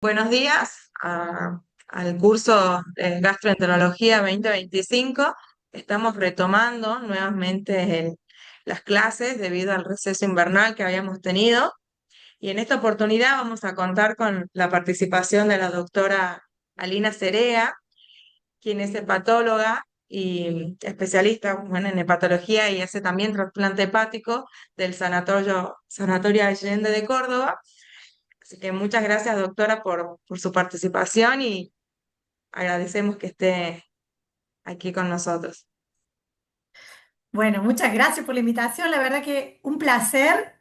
Buenos días al curso de Gastroenterología 2025. Estamos retomando nuevamente las clases debido al receso invernal que habíamos tenido y en esta oportunidad vamos a contar con la participación de la doctora Alina Cerea, quien es hepatóloga y especialista, bueno, en hepatología y hace también trasplante hepático del Sanatorio Allende de Córdoba. Así que muchas gracias, doctora, por su participación y agradecemos que esté aquí con nosotros. Bueno, muchas gracias por la invitación. La verdad que un placer.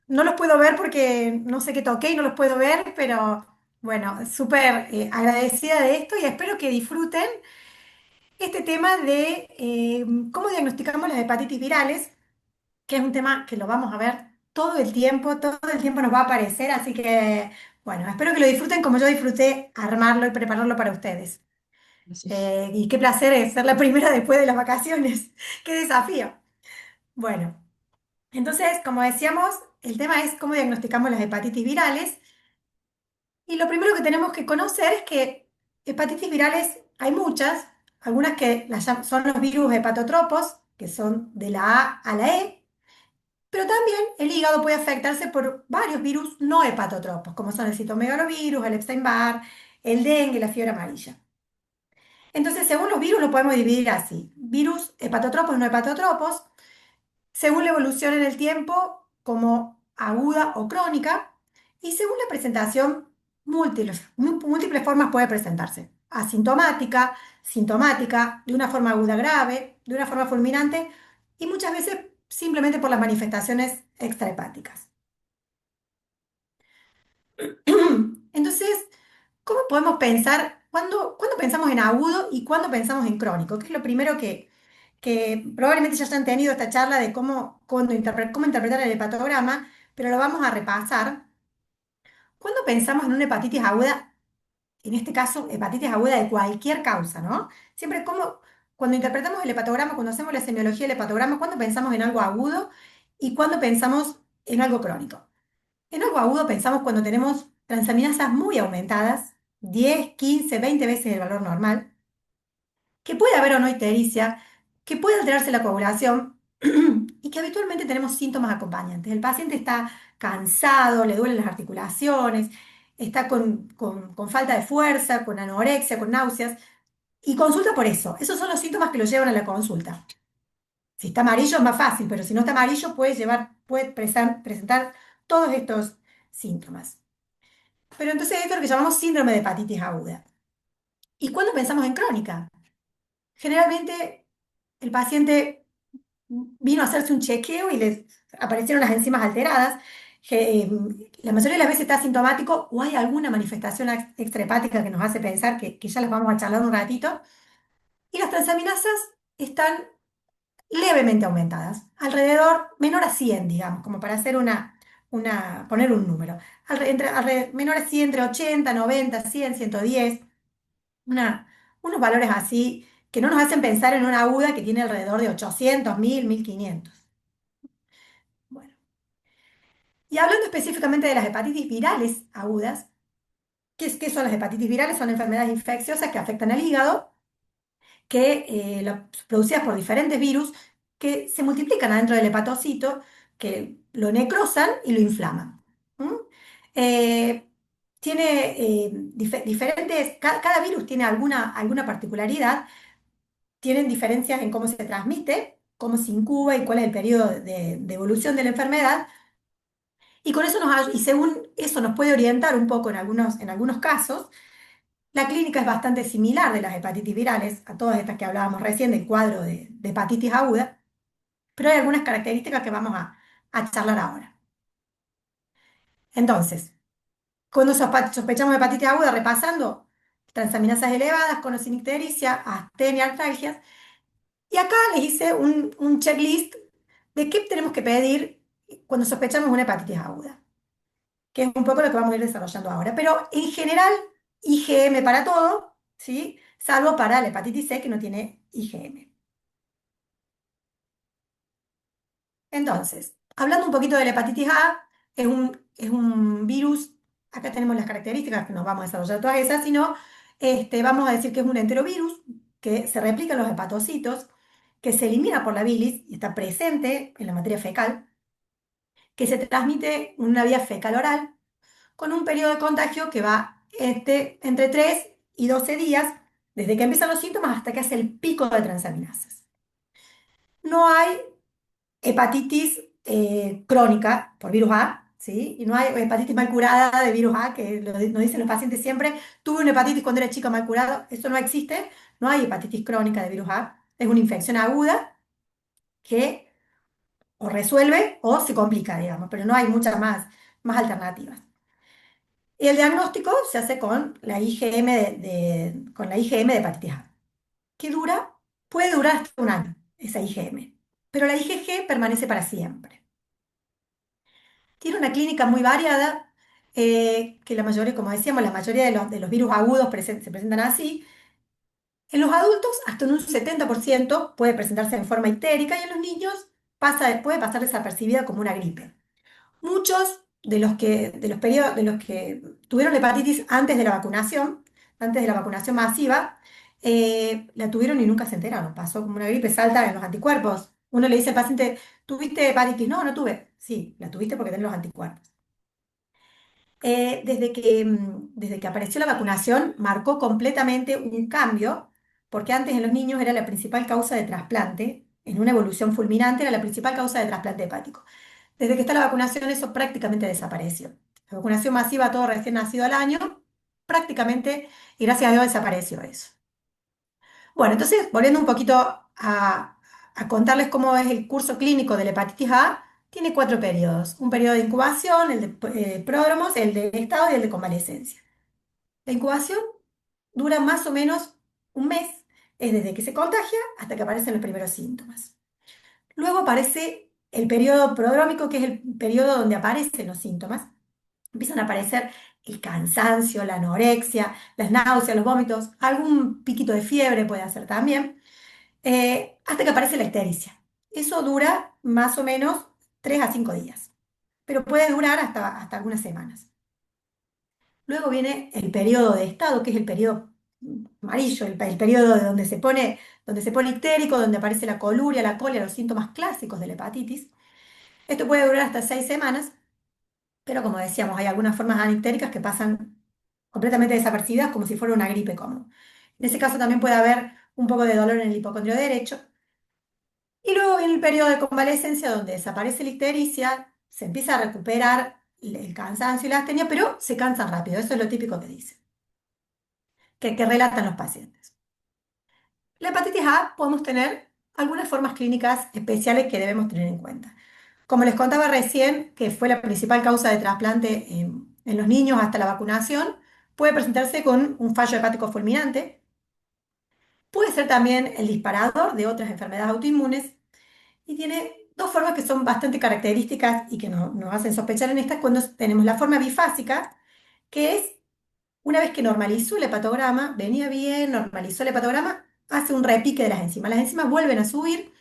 No los puedo ver porque no sé qué toqué y no los puedo ver, pero bueno, súper agradecida de esto y espero que disfruten este tema de cómo diagnosticamos las hepatitis virales, que es un tema que lo vamos a ver todo el tiempo nos va a aparecer, así que bueno, espero que lo disfruten como yo disfruté armarlo y prepararlo para ustedes. Y qué placer es ser la primera después de las vacaciones. Qué desafío. Bueno, entonces, como decíamos, el tema es cómo diagnosticamos las hepatitis virales. Y lo primero que tenemos que conocer es que hepatitis virales hay muchas, algunas que son los virus hepatotropos, que son de la A a la E, pero también el hígado puede afectarse por varios virus no hepatotropos, como son el citomegalovirus, el Epstein-Barr, el dengue, la fiebre amarilla. Entonces, según los virus lo podemos dividir así: virus hepatotropos, no hepatotropos, según la evolución en el tiempo, como aguda o crónica, y según la presentación, múltiples formas puede presentarse: asintomática, sintomática, de una forma aguda grave, de una forma fulminante, y muchas veces simplemente por las manifestaciones extrahepáticas. Entonces, ¿cómo podemos pensar, cuándo pensamos en agudo y cuándo pensamos en crónico? Que es lo primero que probablemente ya hayan tenido esta charla de cómo interpretar el hepatograma, pero lo vamos a repasar. ¿Cuándo pensamos en una hepatitis aguda? En este caso, hepatitis aguda de cualquier causa, ¿no? Siempre cuando interpretamos el hepatograma, cuando hacemos la semiología del hepatograma, ¿cuándo pensamos en algo agudo y cuándo pensamos en algo crónico? En algo agudo pensamos cuando tenemos transaminasas muy aumentadas, 10, 15, 20 veces el valor normal, que puede haber o no ictericia, que puede alterarse la coagulación y que habitualmente tenemos síntomas acompañantes. El paciente está cansado, le duelen las articulaciones, está con falta de fuerza, con anorexia, con náuseas y consulta por eso. Esos son los síntomas que lo llevan a la consulta. Si está amarillo es más fácil, pero si no está amarillo puede presentar todos estos síntomas. Pero entonces esto es lo que llamamos síndrome de hepatitis aguda. ¿Y cuándo pensamos en crónica? Generalmente el paciente vino a hacerse un chequeo y les aparecieron las enzimas alteradas. La mayoría de las veces está asintomático o hay alguna manifestación extrahepática que nos hace pensar que ya las vamos a charlar un ratito. Y las transaminasas están levemente aumentadas, alrededor menor a 100, digamos, como para hacer poner un número. Menor a 100, entre 80, 90, 100, 110, una, unos valores así que no nos hacen pensar en una aguda que tiene alrededor de 800, 1000, 1500. Bueno, y hablando específicamente de las hepatitis virales agudas, ¿qué son las hepatitis virales? Son enfermedades infecciosas que afectan al hígado, producidas por diferentes virus que se multiplican adentro del hepatocito, que lo necrosan y lo inflaman. ¿Mm? Eh, cada virus tiene alguna particularidad, tienen diferencias en cómo se transmite, cómo se incuba y cuál es el periodo de evolución de la enfermedad. Y según eso nos puede orientar un poco en algunos casos. La clínica es bastante similar de las hepatitis virales, a todas estas que hablábamos recién del cuadro de hepatitis aguda, pero hay algunas características que vamos a charlar ahora. Entonces, cuando sospechamos de hepatitis aguda, repasando: transaminasas elevadas, con o sin ictericia, astenia, artralgias. Y acá les hice un checklist de qué tenemos que pedir cuando sospechamos una hepatitis aguda, que es un poco lo que vamos a ir desarrollando ahora. Pero en general, IgM para todo, ¿sí? Salvo para la hepatitis C, que no tiene IgM. Entonces, hablando un poquito de la hepatitis A, es un virus acá tenemos las características, que no vamos a desarrollar todas esas, sino vamos a decir que es un enterovirus que se replica en los hepatocitos, que se elimina por la bilis y está presente en la materia fecal, que se transmite en una vía fecal oral, con un periodo de contagio que va entre 3 y 12 días, desde que empiezan los síntomas hasta que hace el pico de transaminasas. No hay hepatitis crónica por virus A, ¿sí? Y no hay hepatitis mal curada de virus A, que nos dicen los pacientes siempre, tuve una hepatitis cuando era chica mal curado, eso no existe, no hay hepatitis crónica de virus A, es una infección aguda que o resuelve o se complica, digamos, pero no hay muchas más alternativas. Y el diagnóstico se hace con la IgM con la IgM de hepatitis A, que puede durar hasta un año, esa IgM, pero la IgG permanece para siempre. Tiene una clínica muy variada, que la mayoría, como decíamos, la mayoría de los virus agudos se presentan así. En los adultos, hasta en un 70% puede presentarse en forma ictérica y en los niños puede pasar desapercibida como una gripe. Muchos de los que tuvieron hepatitis antes de la vacunación masiva, la tuvieron y nunca se enteraron. Pasó como una gripe, salta en los anticuerpos. Uno le dice al paciente, ¿tuviste hepatitis? No, no tuve. Sí, la tuviste porque tenés los anticuerpos. Desde que apareció la vacunación, marcó completamente un cambio, porque antes en los niños era la principal causa de trasplante, en una evolución fulminante era la principal causa de trasplante hepático. Desde que está la vacunación, eso prácticamente desapareció. La vacunación masiva a todo recién nacido al año, prácticamente, y gracias a Dios desapareció eso. Bueno, entonces, volviendo un poquito a contarles cómo es el curso clínico de la hepatitis A, tiene 4 periodos. Un periodo de incubación, el de pródromos, el de estado y el de convalecencia. La incubación dura más o menos un mes, es desde que se contagia hasta que aparecen los primeros síntomas. Luego aparece el periodo prodrómico, que es el periodo donde aparecen los síntomas. Empiezan a aparecer el cansancio, la anorexia, las náuseas, los vómitos, algún piquito de fiebre puede hacer también, hasta que aparece la ictericia. Eso dura más o menos 3 a 5 días, pero puede durar hasta algunas semanas. Luego viene el periodo de estado, que es el periodo amarillo, el periodo de donde se pone ictérico, donde aparece la coluria, la colia, los síntomas clásicos de la hepatitis. Esto puede durar hasta 6 semanas, pero como decíamos, hay algunas formas anictéricas que pasan completamente desapercibidas como si fuera una gripe común. En ese caso también puede haber un poco de dolor en el hipocondrio derecho. Y luego viene el periodo de convalecencia donde desaparece la ictericia, se empieza a recuperar el cansancio y la astenia, pero se cansan rápido. Eso es lo típico que dicen, que relatan los pacientes. La hepatitis A podemos tener algunas formas clínicas especiales que debemos tener en cuenta. Como les contaba recién, que fue la principal causa de trasplante en los niños hasta la vacunación, puede presentarse con un fallo hepático fulminante. Puede ser también el disparador de otras enfermedades autoinmunes y tiene dos formas que son bastante características y que nos hacen sospechar en estas cuando tenemos la forma bifásica, que es una vez que normalizó el hepatograma, venía bien, normalizó el hepatograma, hace un repique de las enzimas. Las enzimas vuelven a subir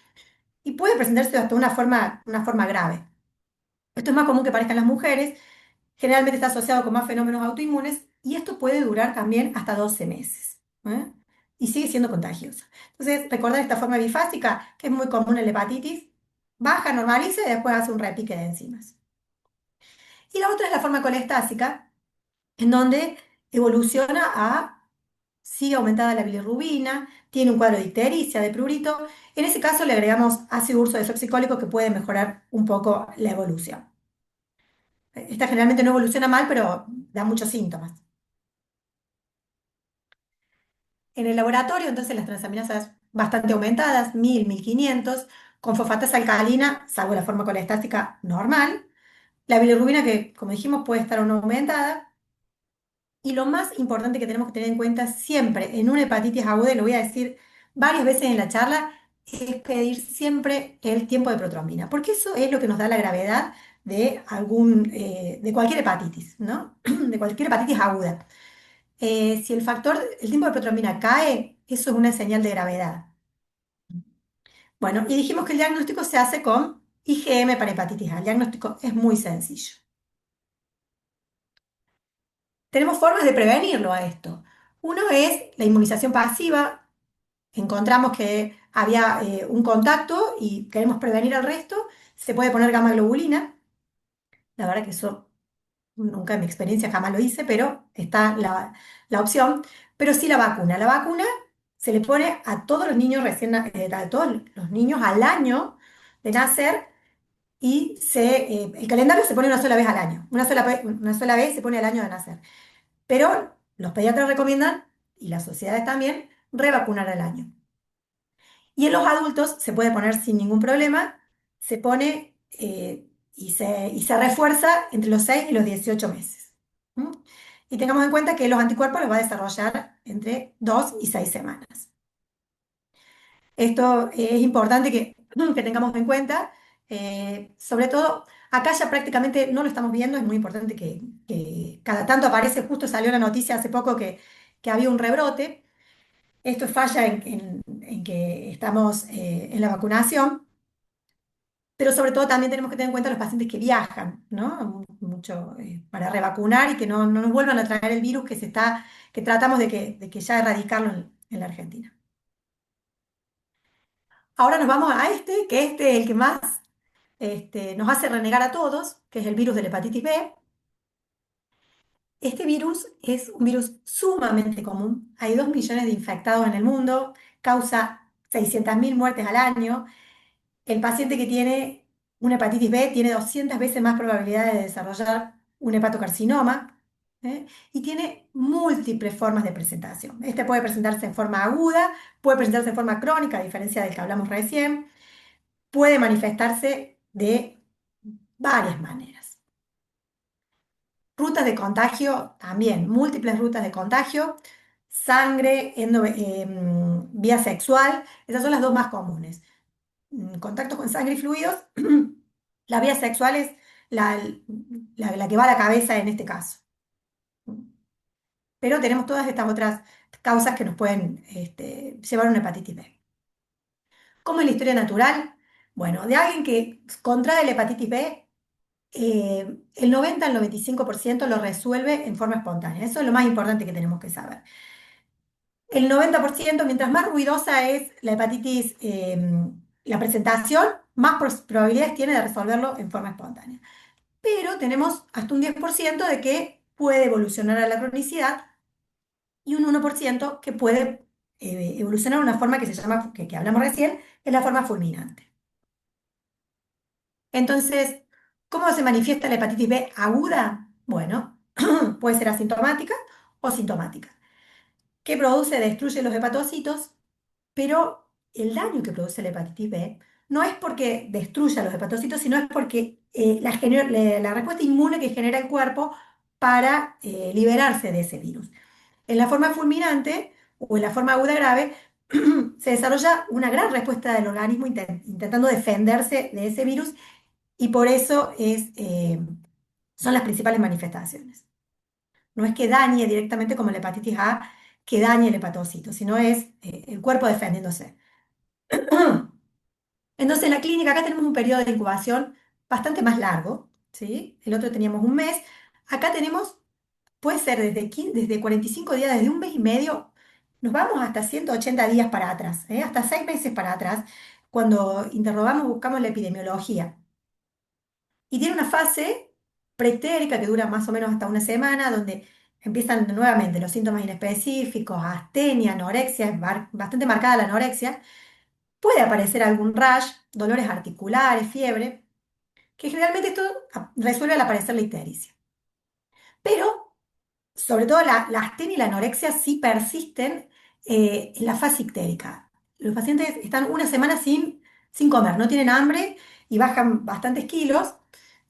y puede presentarse hasta una forma grave. Esto es más común que parezca en las mujeres, generalmente está asociado con más fenómenos autoinmunes y esto puede durar también hasta 12 meses. ¿Eh? Y sigue siendo contagiosa. Entonces, recordar esta forma bifásica, que es muy común en la hepatitis, baja, normaliza y después hace un repique de enzimas. Y la otra es la forma colestásica, en donde evoluciona sigue aumentada la bilirrubina, tiene un cuadro de ictericia, de prurito. En ese caso le agregamos ácido urso desoxicólico que puede mejorar un poco la evolución. Esta generalmente no evoluciona mal, pero da muchos síntomas. En el laboratorio, entonces, las transaminasas bastante aumentadas, 1000, 1500, con fosfatasa alcalina, salvo la forma colestática normal. La bilirrubina, que como dijimos, puede estar o no aumentada. Y lo más importante que tenemos que tener en cuenta siempre en una hepatitis aguda, y lo voy a decir varias veces en la charla, es pedir siempre el tiempo de protrombina, porque eso es lo que nos da la gravedad de cualquier hepatitis, ¿no? De cualquier hepatitis aguda. Si el tiempo de protrombina cae, eso es una señal de gravedad. Bueno, y dijimos que el diagnóstico se hace con IgM para hepatitis A. El diagnóstico es muy sencillo. tenemos formas de prevenirlo a esto. Uno es la inmunización pasiva. Encontramos que había un contacto y queremos prevenir al resto. Se puede poner gamma globulina. La verdad que eso nunca en mi experiencia jamás lo hice, pero está la opción. Pero sí la vacuna. La vacuna se le pone a todos los niños a todos los niños al año de nacer y el calendario se pone una sola vez al año. Una sola vez se pone al año de nacer. Pero los pediatras recomiendan, y las sociedades también, revacunar al año. Y en los adultos se puede poner sin ningún problema, se pone y se refuerza entre los 6 y los 18 meses. ¿Mm? Y tengamos en cuenta que los anticuerpos los va a desarrollar entre 2 y 6 semanas. Esto es importante que tengamos en cuenta. Sobre todo, acá ya prácticamente no lo estamos viendo, es muy importante que cada tanto aparece, justo salió la noticia hace poco que había un rebrote. Esto falla en que estamos en la vacunación, pero sobre todo también tenemos que tener en cuenta los pacientes que viajan, ¿no? Mucho para revacunar y que no nos vuelvan a traer el virus que tratamos de que ya erradicarlo en la Argentina. Ahora nos vamos a que este es el que más nos hace renegar a todos, que es el virus de la hepatitis B. Este virus es un virus sumamente común. Hay 2 millones de infectados en el mundo, causa 600.000 muertes al año. El paciente que tiene una hepatitis B tiene 200 veces más probabilidades de desarrollar un hepatocarcinoma, ¿eh? Y tiene múltiples formas de presentación. Este puede presentarse en forma aguda, puede presentarse en forma crónica, a diferencia del que hablamos recién, puede manifestarse de varias maneras. Rutas de contagio, también múltiples rutas de contagio, sangre, vía sexual, esas son las dos más comunes. Contacto con sangre y fluidos, la vía sexual es la, la que va a la cabeza en este caso. Pero tenemos todas estas otras causas que nos pueden llevar a una hepatitis B. ¿Cómo es la historia natural? Bueno, de alguien que contrae la hepatitis B, el 90 al 95% lo resuelve en forma espontánea. Eso es lo más importante que tenemos que saber. El 90%, mientras más ruidosa es la hepatitis, la presentación, más probabilidades tiene de resolverlo en forma espontánea. Pero tenemos hasta un 10% de que puede evolucionar a la cronicidad y un 1% que puede evolucionar a una forma que se llama, que hablamos recién, es la forma fulminante. Entonces, ¿cómo se manifiesta la hepatitis B aguda? Bueno, puede ser asintomática o sintomática. ¿Qué produce? Destruye los hepatocitos, pero el daño que produce la hepatitis B no es porque destruya los hepatocitos, sino es porque la respuesta inmune que genera el cuerpo para liberarse de ese virus. En la forma fulminante o en la forma aguda grave, se desarrolla una gran respuesta del organismo intentando defenderse de ese virus y por eso son las principales manifestaciones. No es que dañe directamente como la hepatitis A, que dañe el hepatocito, sino es el cuerpo defendiéndose. Entonces, en la clínica acá tenemos un periodo de incubación bastante más largo, ¿sí? El otro teníamos un mes. Acá tenemos, puede ser desde 45 días, desde un mes y medio, nos vamos hasta 180 días para atrás, ¿eh? Hasta 6 meses para atrás, cuando interrogamos, buscamos la epidemiología. Y tiene una fase preictérica que dura más o menos hasta una semana, donde empiezan nuevamente los síntomas inespecíficos, astenia, anorexia, es bastante marcada la anorexia. Puede aparecer algún rash, dolores articulares, fiebre, que generalmente esto resuelve al aparecer la ictericia. Pero, sobre todo, la astenia y la anorexia sí persisten en la fase ictérica. Los pacientes están una semana sin comer, no tienen hambre y bajan bastantes kilos.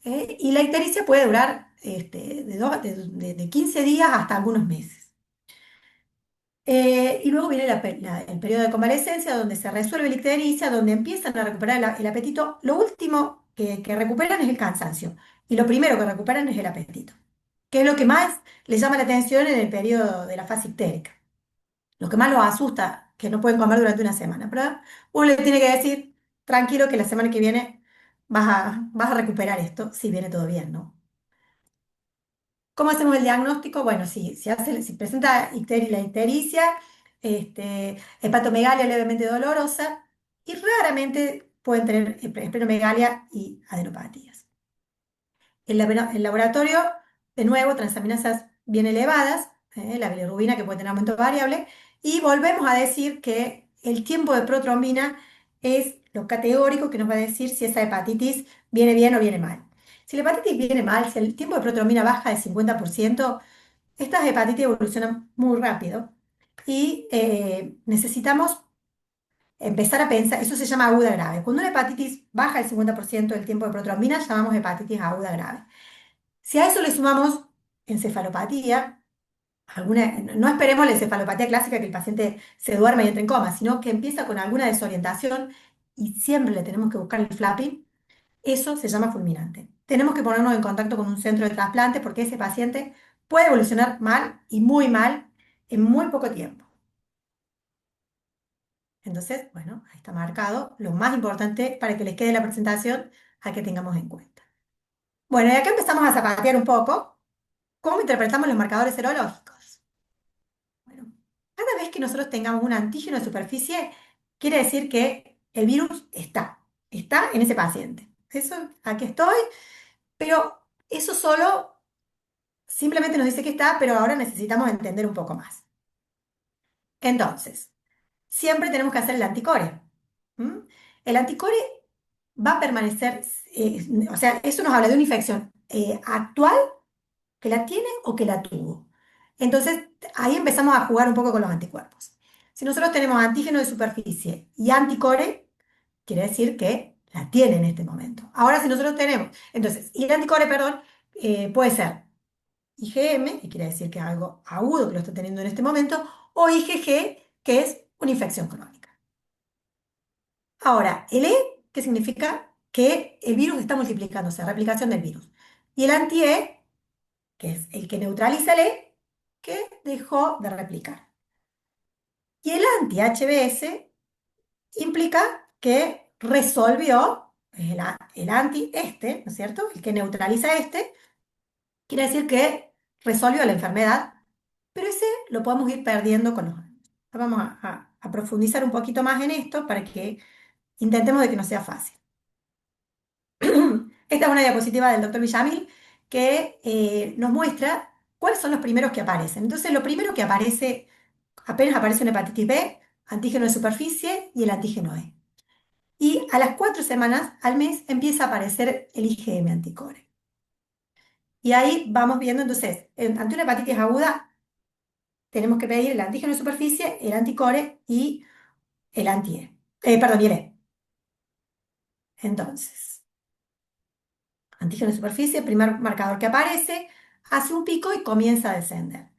Y la ictericia puede durar de 15 días hasta algunos meses. Y luego viene el periodo de convalecencia, donde se resuelve la ictericia, donde empiezan a recuperar el apetito. Lo último que recuperan es el cansancio. Y lo primero que recuperan es el apetito, que es lo que más les llama la atención en el periodo de la fase ictérica. Lo que más los asusta, que no pueden comer durante una semana. Pero uno le tiene que decir, tranquilo, que la semana que viene vas a recuperar esto, si viene todo bien, ¿no? ¿Cómo hacemos el diagnóstico? Bueno, si presenta la ictericia, hepatomegalia levemente dolorosa y raramente pueden tener esplenomegalia y adenopatías. El laboratorio, de nuevo, transaminasas bien elevadas, la bilirrubina que puede tener aumento variable, y volvemos a decir que el tiempo de protrombina es lo categórico que nos va a decir si esa hepatitis viene bien o viene mal. Si la hepatitis viene mal, si el tiempo de protrombina baja de 50%, estas hepatitis evolucionan muy rápido y necesitamos empezar a pensar, eso se llama aguda grave. Cuando una hepatitis baja el 50% del tiempo de protrombina, llamamos hepatitis aguda grave. Si a eso le sumamos encefalopatía, no esperemos la encefalopatía clásica que el paciente se duerme y entre en coma, sino que empieza con alguna desorientación y siempre le tenemos que buscar el flapping, eso se llama fulminante. Tenemos que ponernos en contacto con un centro de trasplante porque ese paciente puede evolucionar mal y muy mal en muy poco tiempo. Entonces, bueno, ahí está marcado lo más importante para que les quede la presentación a que tengamos en cuenta. Bueno, y acá empezamos a zapatear un poco. ¿Cómo interpretamos los marcadores serológicos? Bueno, cada vez que nosotros tengamos un antígeno de superficie, quiere decir que el virus está en ese paciente. Eso, aquí estoy, pero eso solo simplemente nos dice que está, pero ahora necesitamos entender un poco más. Entonces, siempre tenemos que hacer el anticore. ¿M? El anticore va a permanecer, o sea, eso nos habla de una infección actual que la tiene o que la tuvo. Entonces, ahí empezamos a jugar un poco con los anticuerpos. Si nosotros tenemos antígeno de superficie y anticore, quiere decir que la tiene en este momento. Ahora, si nosotros tenemos, entonces, y el anticore, perdón, puede ser IgM, que quiere decir que es algo agudo que lo está teniendo en este momento, o IgG, que es una infección crónica. Ahora, el E, que significa que el virus está multiplicándose, replicación del virus. Y el anti-E, que es el que neutraliza el E, que dejó de replicar. Y el anti-HBs implica que resolvió, es el anti este, ¿no es cierto? El que neutraliza este, quiere decir que resolvió la enfermedad, pero ese lo podemos ir perdiendo con los años. Vamos a profundizar un poquito más en esto para que intentemos de que no sea fácil. Esta es una diapositiva del doctor Villamil que nos muestra cuáles son los primeros que aparecen. Entonces, lo primero que aparece, apenas aparece una hepatitis B, antígeno de superficie y el antígeno E. Y a las 4 semanas al mes empieza a aparecer el IgM anticore. Y ahí vamos viendo, entonces, ante una hepatitis aguda, tenemos que pedir el antígeno de superficie, el anticore y el anti-E. Perdón, y el E. Entonces, antígeno de superficie, primer marcador que aparece, hace un pico y comienza a descender.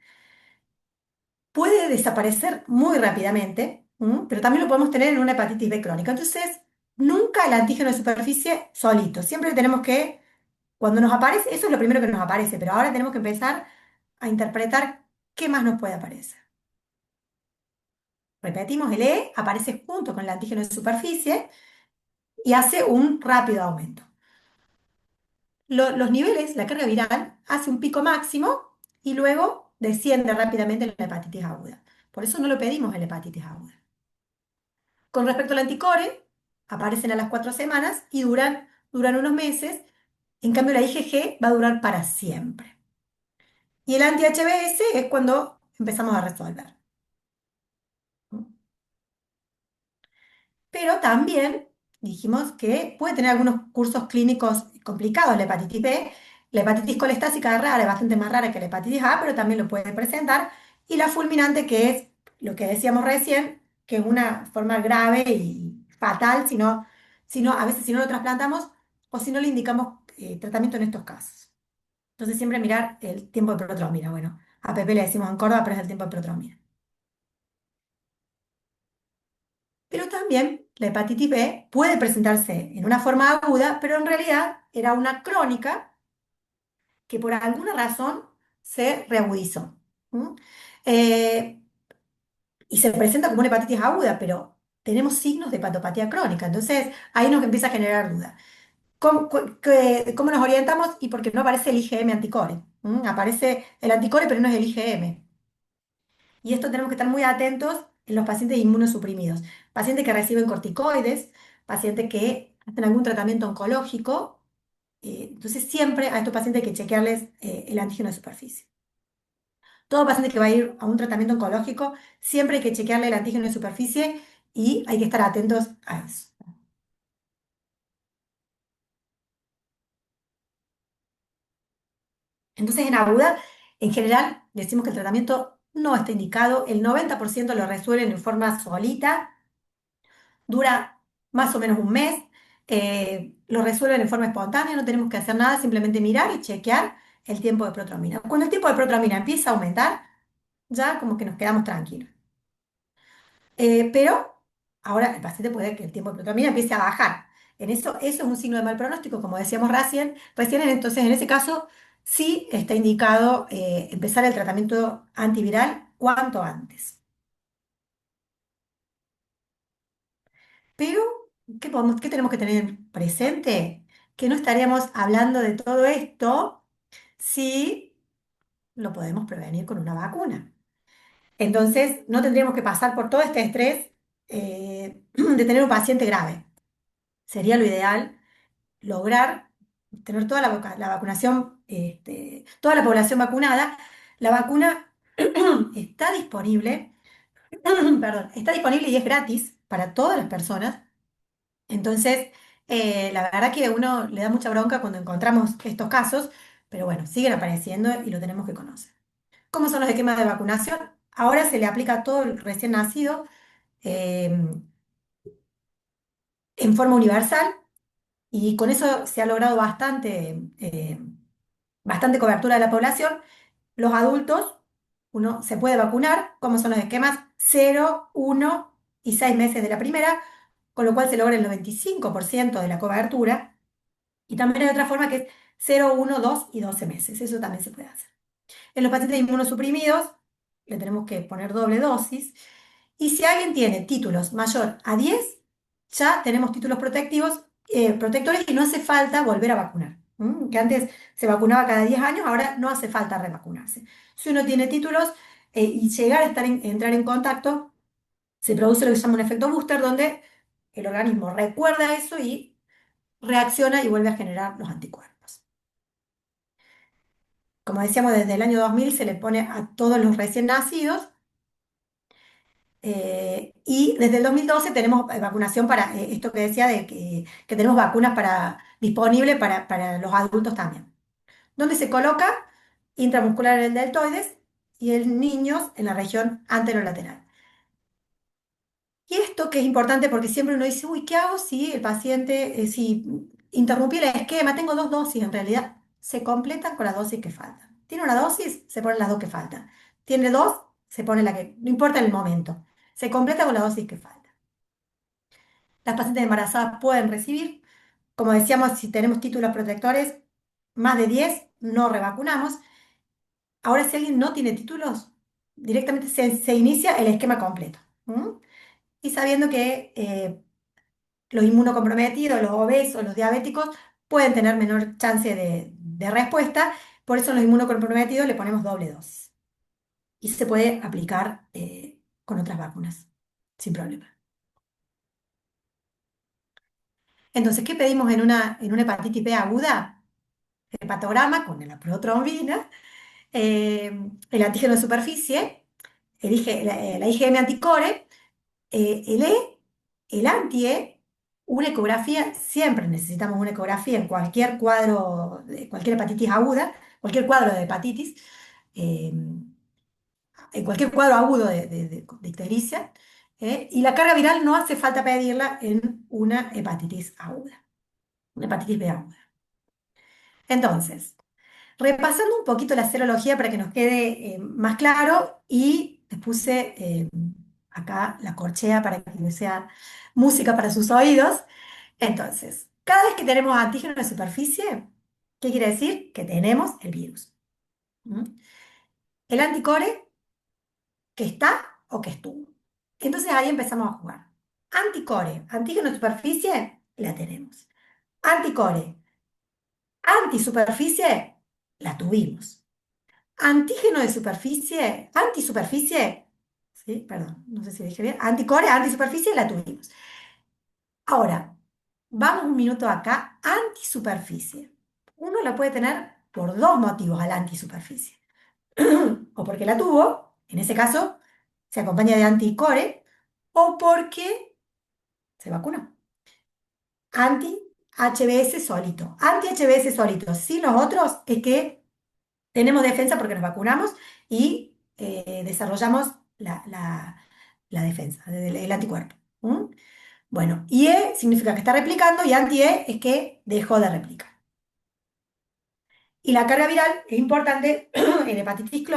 Puede desaparecer muy rápidamente, pero también lo podemos tener en una hepatitis B crónica. Entonces, nunca el antígeno de superficie solito. Siempre tenemos que, cuando nos aparece, eso es lo primero que nos aparece, pero ahora tenemos que empezar a interpretar qué más nos puede aparecer. Repetimos, el E aparece junto con el antígeno de superficie y hace un rápido aumento. Los niveles, la carga viral, hace un pico máximo y luego desciende rápidamente en la hepatitis aguda. Por eso no lo pedimos en la hepatitis aguda. Con respecto al anticore, aparecen a las 4 semanas y duran unos meses. En cambio, la IgG va a durar para siempre. Y el anti-HBs es cuando empezamos a resolver. Pero también dijimos que puede tener algunos cursos clínicos complicados la hepatitis B. La hepatitis colestásica es rara, es bastante más rara que la hepatitis A, pero también lo puede presentar. Y la fulminante, que es lo que decíamos recién, que es una forma grave y fatal, a veces si no lo trasplantamos o si no le indicamos tratamiento en estos casos. Entonces siempre mirar el tiempo de protrombina. Bueno, a Pepe le decimos en Córdoba, pero es el tiempo de protrombina. Pero también la hepatitis B puede presentarse en una forma aguda, pero en realidad era una crónica que por alguna razón se reagudizó. ¿M? Eh, y se presenta como una hepatitis aguda, pero tenemos signos de hepatopatía crónica. Entonces ahí nos empieza a generar duda. ¿Cómo nos orientamos? Y porque no aparece el IgM anticore. Aparece el anticore, pero no es el IgM. Y esto tenemos que estar muy atentos en los pacientes inmunosuprimidos. Pacientes que reciben corticoides, pacientes que hacen algún tratamiento oncológico. Entonces, siempre a estos pacientes hay que chequearles el antígeno de superficie. Todo paciente que va a ir a un tratamiento oncológico, siempre hay que chequearle el antígeno de superficie y hay que estar atentos a eso. Entonces, en aguda, en general, decimos que el tratamiento no está indicado. El 90% lo resuelven en forma solita, dura más o menos un mes. Lo resuelven en forma espontánea, no tenemos que hacer nada, simplemente mirar y chequear el tiempo de protrombina. Cuando el tiempo de protrombina empieza a aumentar, ya como que nos quedamos tranquilos. Pero ahora el paciente puede que el tiempo de protomina empiece a bajar. Eso es un signo de mal pronóstico, como decíamos recién, entonces en ese caso sí está indicado empezar el tratamiento antiviral cuanto antes. Pero, qué tenemos que tener presente? Que no estaríamos hablando de todo esto si lo podemos prevenir con una vacuna. Entonces, no tendríamos que pasar por todo este estrés de tener un paciente grave. Sería lo ideal lograr tener toda la vacunación, toda la población vacunada. La vacuna está disponible, perdón, está disponible y es gratis para todas las personas. Entonces, la verdad que a uno le da mucha bronca cuando encontramos estos casos, pero bueno, siguen apareciendo y lo tenemos que conocer. ¿Cómo son los esquemas de vacunación? Ahora se le aplica a todo el recién nacido eh, en forma universal y con eso se ha logrado bastante cobertura de la población. Los adultos, uno se puede vacunar, como son los esquemas 0, 1 y 6 meses de la primera, con lo cual se logra el 95% de la cobertura. Y también hay otra forma que es 0, 1, 2 y 12 meses. Eso también se puede hacer. En los pacientes inmunosuprimidos, le tenemos que poner doble dosis. Y si alguien tiene títulos mayor a 10, ya tenemos títulos protectores y no hace falta volver a vacunar. Que antes se vacunaba cada 10 años, ahora no hace falta revacunarse. Si uno tiene títulos y llegar a entrar en contacto, se produce lo que se llama un efecto booster, donde el organismo recuerda eso y reacciona y vuelve a generar los anticuerpos. Como decíamos, desde el año 2000 se le pone a todos los recién nacidos. Y desde el 2012 tenemos vacunación para esto que decía de que tenemos vacunas disponibles para los adultos también, donde se coloca intramuscular en el deltoides y en niños en la región anterolateral. Y esto que es importante porque siempre uno dice, uy, ¿qué hago si el paciente, si interrumpí el esquema, tengo dos dosis, en realidad se completan con la dosis que falta. Tiene una dosis, se ponen las dos que faltan. Tiene dos, se pone la que, no importa el momento, se completa con la dosis que falta. Las pacientes embarazadas pueden recibir, como decíamos, si tenemos títulos protectores, más de 10 no revacunamos. Ahora, si alguien no tiene títulos, directamente se inicia el esquema completo. Y sabiendo que los inmunocomprometidos, los obesos, los diabéticos pueden tener menor chance de respuesta, por eso en los inmunocomprometidos le ponemos doble dosis. Y se puede aplicar con otras vacunas, sin problema. Entonces, ¿qué pedimos en una hepatitis B aguda? Hepatograma con la protrombina, el antígeno de superficie, la IgM anticore, el E, el anti-E, una ecografía, siempre necesitamos una ecografía en cualquier cuadro, de cualquier hepatitis aguda, cualquier cuadro de hepatitis, eh, en cualquier cuadro agudo de ictericia, y la carga viral no hace falta pedirla en una hepatitis aguda, una hepatitis B aguda. Entonces, repasando un poquito la serología para que nos quede más claro y les puse acá la corchea para que no sea música para sus oídos. Entonces, cada vez que tenemos antígeno de superficie, ¿qué quiere decir? Que tenemos el virus. ¿Mm? El anticore que está o que estuvo. Entonces ahí empezamos a jugar. Anticore, antígeno de superficie, la tenemos. Anticore, antisuperficie, la tuvimos. Antígeno de superficie, antisuperficie, sí, perdón, no sé si dije bien, anticore, antisuperficie, la tuvimos. Ahora, vamos un minuto acá, antisuperficie. Uno la puede tener por dos motivos a la antisuperficie. O porque la tuvo, en ese caso se acompaña de anticore, o porque se vacunó. Anti-HBS solito. Anti-HBS solito. Sin los otros es que tenemos defensa porque nos vacunamos y desarrollamos la defensa, el anticuerpo. ¿Mm? Bueno, IE significa que está replicando y anti-E es que dejó de replicar. Y la carga viral es importante en hepatitis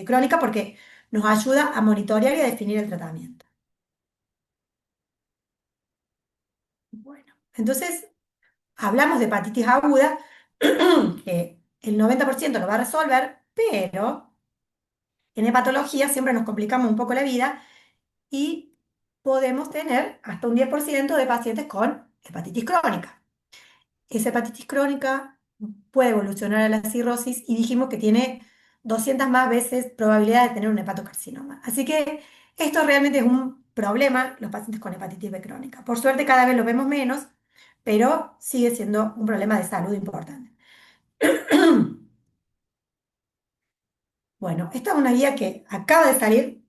crónica porque nos ayuda a monitorear y a definir el tratamiento. Bueno, entonces hablamos de hepatitis aguda, que el 90% lo va a resolver, pero en hepatología siempre nos complicamos un poco la vida y podemos tener hasta un 10% de pacientes con hepatitis crónica. Esa hepatitis crónica puede evolucionar a la cirrosis y dijimos que tiene 200 más veces probabilidad de tener un hepatocarcinoma. Así que esto realmente es un problema, los pacientes con hepatitis B crónica. Por suerte cada vez lo vemos menos, pero sigue siendo un problema de salud importante. Bueno, esta es una guía que acaba de salir.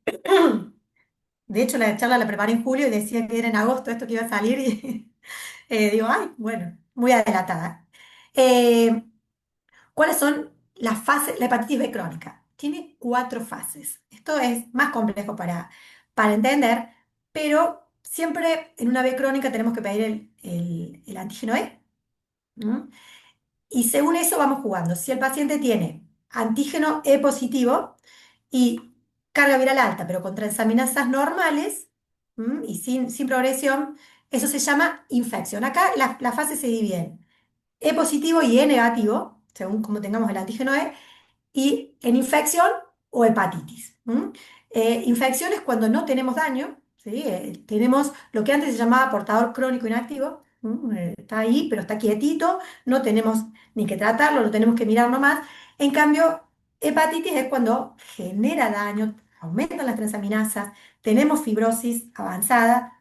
De hecho, la charla la preparé en julio y decía que era en agosto esto que iba a salir y digo, ay, bueno, muy adelantada. Eh, ¿Cuáles son las fases? La hepatitis B crónica tiene 4 fases. Esto es más complejo para entender, pero siempre en una B crónica tenemos que pedir el antígeno E. ¿M? Y según eso vamos jugando. Si el paciente tiene antígeno E positivo y carga viral alta, pero con transaminasas normales, y sin progresión, eso se llama infección. Acá las fases se dividen E positivo y E negativo, según como tengamos el antígeno E, y en infección o hepatitis. Infección es cuando no tenemos daño, ¿sí? Tenemos lo que antes se llamaba portador crónico inactivo, está ahí, pero está quietito, no tenemos ni que tratarlo, lo tenemos que mirar nomás. En cambio, hepatitis es cuando genera daño, aumentan las transaminasas, tenemos fibrosis avanzada,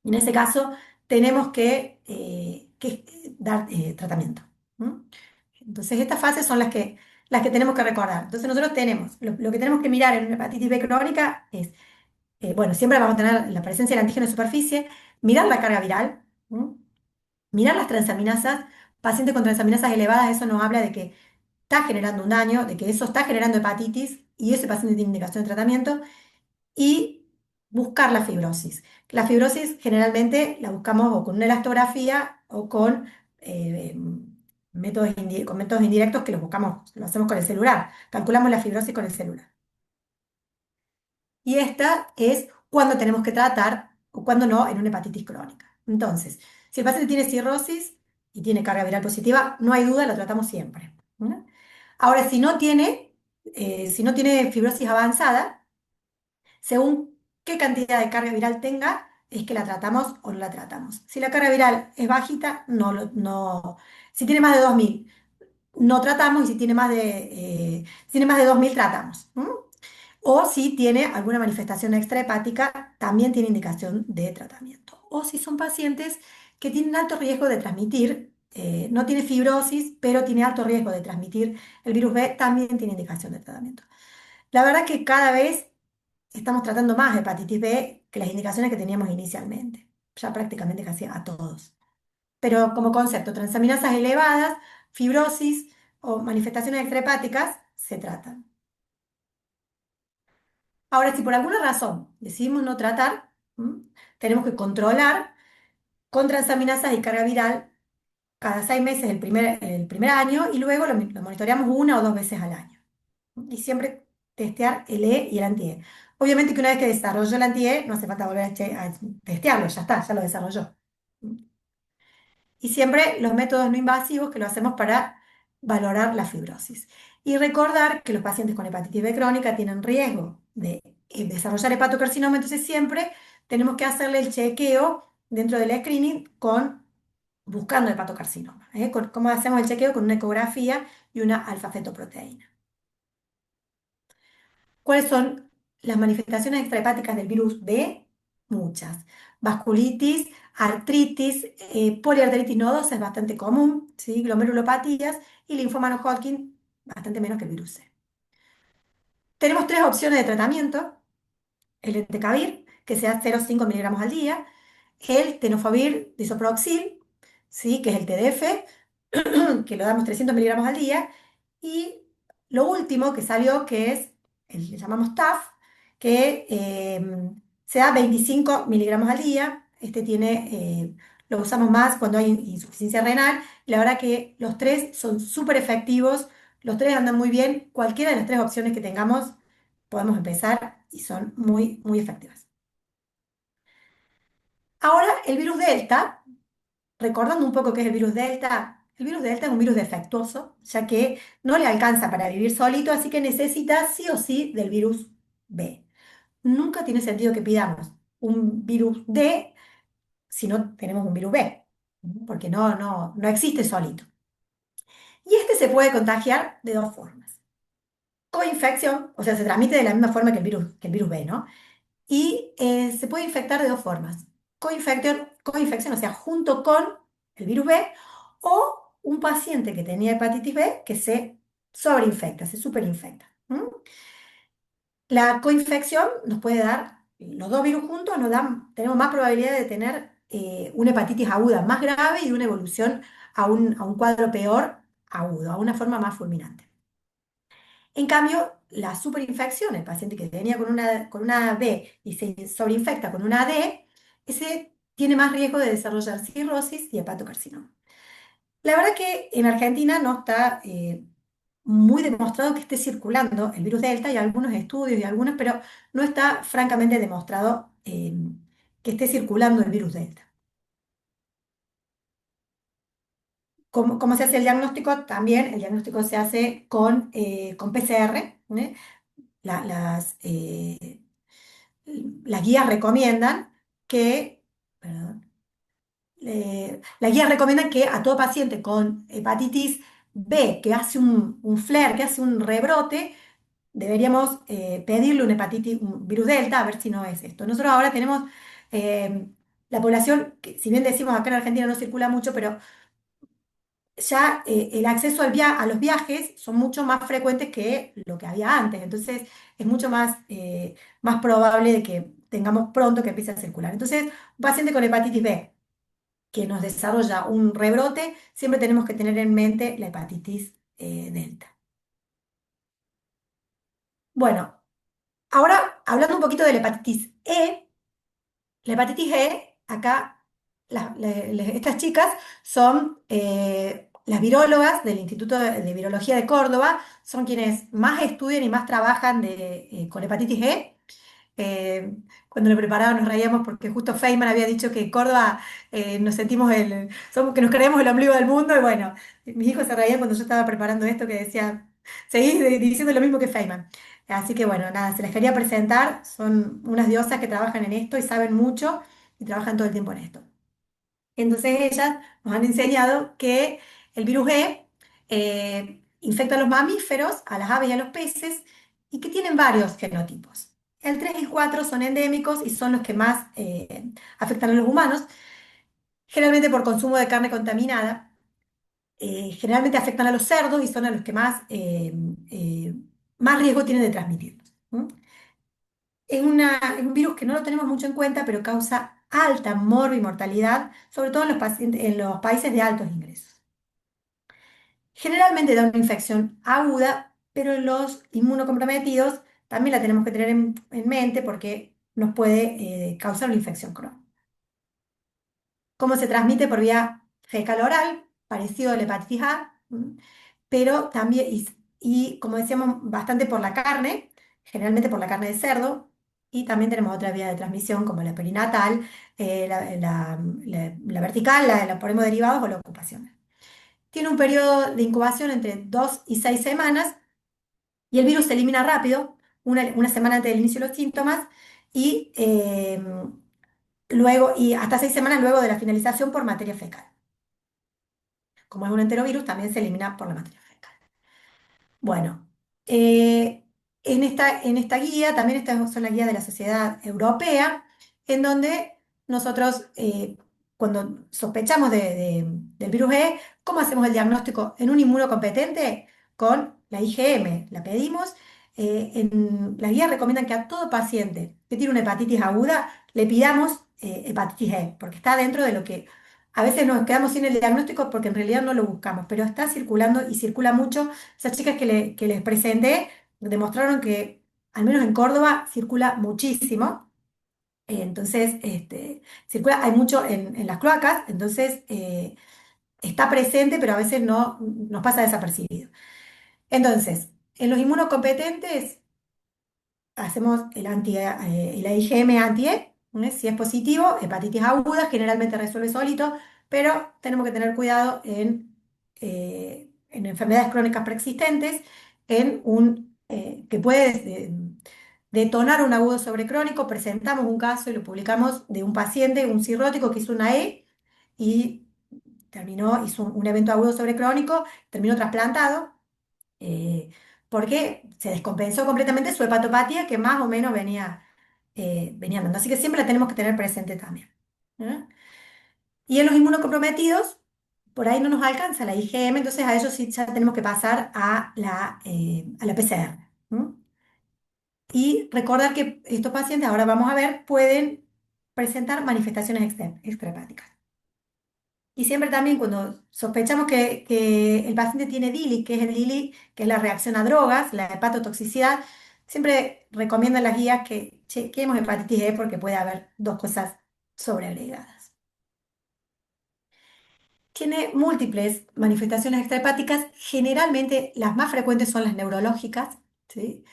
y en ese caso tenemos que dar tratamiento. ¿M? Entonces, estas fases son las que tenemos que recordar. Entonces, nosotros tenemos, lo que tenemos que mirar en una hepatitis B crónica es, bueno, siempre vamos a tener la presencia del antígeno de superficie, mirar la carga viral, ¿m? Mirar las transaminasas. Pacientes con transaminasas elevadas, eso nos habla de que está generando un daño, de que eso está generando hepatitis y ese paciente tiene indicación de tratamiento y buscar la fibrosis. La fibrosis generalmente la buscamos o con una elastografía o eh, con métodos indirectos que los buscamos, lo hacemos con el celular. Calculamos la fibrosis con el celular. Y esta es cuando tenemos que tratar o cuando no en una hepatitis crónica. Entonces, si el paciente tiene cirrosis y tiene carga viral positiva, no hay duda, lo tratamos siempre. ¿No? Ahora, si no tiene fibrosis avanzada, según qué cantidad de carga viral tenga, es que la tratamos o no la tratamos. Si la carga viral es bajita, si tiene más de 2000 no tratamos, y si tiene más de 2000 tratamos. O si tiene alguna manifestación extrahepática, también tiene indicación de tratamiento. O si son pacientes que tienen alto riesgo de transmitir, no tiene fibrosis, pero tiene alto riesgo de transmitir el virus B, también tiene indicación de tratamiento. La verdad que cada vez estamos tratando más hepatitis B que las indicaciones que teníamos inicialmente, ya prácticamente casi a todos. Pero como concepto, transaminasas elevadas, fibrosis o manifestaciones extrahepáticas se tratan. Ahora, si por alguna razón decidimos no tratar, tenemos que controlar con transaminasas y carga viral cada 6 meses el primer año y luego lo monitoreamos 1 o 2 veces al año. Y siempre testear el E y el anti-E. Obviamente que una vez que desarrolló el anti-E, no hace falta volver a testearlo, ya está, ya lo desarrolló. Y siempre los métodos no invasivos que lo hacemos para valorar la fibrosis. Y recordar que los pacientes con hepatitis B crónica tienen riesgo de desarrollar hepatocarcinoma, entonces siempre tenemos que hacerle el chequeo dentro del screening con buscando hepatocarcinoma. ¿Cómo hacemos el chequeo? Con una ecografía y una alfa-fetoproteína. ¿Cuáles son las manifestaciones extrahepáticas del virus B? Muchas. Vasculitis, artritis, poliarteritis nodosa es bastante común, ¿sí? Glomerulopatías y linfoma no Hodgkin, bastante menos que el virus C. Tenemos tres opciones de tratamiento: el entecavir, que sea 0,5 miligramos al día, el tenofovir disoproxil, ¿sí? Que es el TDF, que lo damos 300 miligramos al día, y lo último que salió, que es, le llamamos TAF, que se da 25 miligramos al día. Lo usamos más cuando hay insuficiencia renal, y la verdad que los tres son súper efectivos, los tres andan muy bien, cualquiera de las tres opciones que tengamos podemos empezar y son muy, muy efectivas. Ahora, el virus Delta. Recordando un poco qué es el virus Delta es un virus defectuoso, ya que no le alcanza para vivir solito, así que necesita sí o sí del virus B. Nunca tiene sentido que pidamos un virus D si no tenemos un virus B, porque no existe solito. Y este se puede contagiar de dos formas. Coinfección, o sea, se transmite de la misma forma que el virus B, ¿no? Y se puede infectar de dos formas. Coinfección, o sea, junto con el virus B, o un paciente que tenía hepatitis B que se sobreinfecta, se superinfecta. La coinfección nos puede dar, los dos virus juntos tenemos más probabilidad de tener una hepatitis aguda más grave y una evolución a un cuadro peor agudo, a una forma más fulminante. En cambio, la superinfección, el paciente que venía con una B y se sobreinfecta con una D, ese tiene más riesgo de desarrollar cirrosis y hepatocarcinoma. La verdad que en Argentina no está muy demostrado que esté circulando el virus Delta. Hay algunos estudios y algunos, pero no está francamente demostrado que esté circulando el virus Delta. ¿Cómo se hace el diagnóstico? También el diagnóstico se hace con PCR. La- las, eh, las guías recomiendan que, perdón, las guías recomiendan que a todo paciente con hepatitis B que hace un flare, que hace un rebrote, deberíamos pedirle un virus delta a ver si no es esto. Nosotros ahora tenemos la población, que si bien decimos acá en Argentina no circula mucho, pero ya el acceso a los viajes son mucho más frecuentes que lo que había antes. Entonces es mucho más probable de que tengamos pronto que empiece a circular. Entonces, un paciente con hepatitis B que nos desarrolla un rebrote, siempre tenemos que tener en mente la hepatitis delta. Bueno, ahora hablando un poquito de la hepatitis E, acá estas chicas son las virólogas del Instituto de Virología de Córdoba, son quienes más estudian y más trabajan con hepatitis E. Eh, Cuando lo preparaban nos reíamos porque justo Feynman había dicho que Córdoba nos sentimos que nos creemos el ombligo del mundo, y bueno, mis hijos se reían cuando yo estaba preparando esto, que decía, seguís diciendo lo mismo que Feynman. Así que bueno, nada, se les quería presentar, son unas diosas que trabajan en esto y saben mucho y trabajan todo el tiempo en esto. Entonces ellas nos han enseñado que el virus E infecta a los mamíferos, a las aves y a los peces, y que tienen varios genotipos. El 3 y el 4 son endémicos y son los que más afectan a los humanos, generalmente por consumo de carne contaminada. Generalmente afectan a los cerdos y son a los que más riesgo tienen de transmitirlos. Es un virus que no lo tenemos mucho en cuenta, pero causa alta mortalidad, sobre todo en los países de altos ingresos. Generalmente da una infección aguda, pero en los inmunocomprometidos también la tenemos que tener en mente porque nos puede causar una infección crónica. ¿Cómo se transmite? Por vía fecal oral, parecido a la hepatitis A, pero también, y como decíamos, bastante por la carne, generalmente por la carne de cerdo, y también tenemos otra vía de transmisión como la perinatal, la vertical, por hemoderivados o la ocupacional. Tiene un periodo de incubación entre 2 y 6 semanas y el virus se elimina rápido, una semana antes del inicio de los síntomas y hasta 6 semanas luego de la finalización por materia fecal. como es un enterovirus, también se elimina por la materia fecal. Bueno, eh, en esta guía, también esta es la guía de la Sociedad Europea, en donde nosotros, cuando sospechamos del virus E, ¿cómo hacemos el diagnóstico en un inmunocompetente? Con la IgM. La pedimos. En la guía recomiendan que a todo paciente que tiene una hepatitis aguda le pidamos hepatitis E, porque está dentro de lo que a veces nos quedamos sin el diagnóstico porque en realidad no lo buscamos, pero está circulando y circula mucho. Esas chicas que les presenté demostraron que, al menos en Córdoba, circula muchísimo. Entonces, circula, hay mucho en las cloacas, entonces está presente, pero a veces no nos pasa desapercibido. Entonces, en los inmunocompetentes hacemos la IgM anti-E, ¿eh? Si es positivo, hepatitis aguda, generalmente resuelve solito, pero tenemos que tener cuidado en enfermedades crónicas preexistentes, que puede detonar un agudo sobrecrónico. Presentamos un caso y lo publicamos de un paciente, un cirrótico que hizo una E y hizo un evento agudo sobrecrónico, terminó trasplantado eh, porque se descompensó completamente su hepatopatía que más o menos venía andando. Así que siempre la tenemos que tener presente también. ¿Eh? Y en los inmunocomprometidos, por ahí no nos alcanza la IgM, entonces a ellos sí ya tenemos que pasar a la PCR. ¿Mm? Y recordar que estos pacientes, ahora vamos a ver, pueden presentar manifestaciones extrahepáticas. Y siempre también cuando sospechamos que el paciente tiene DILI, que es el DILI, que es la reacción a drogas, la hepatotoxicidad, siempre recomiendan las guías que chequemos hepatitis E porque puede haber dos cosas sobreagregadas. Tiene múltiples manifestaciones extrahepáticas, generalmente las más frecuentes son las neurológicas, ¿sí?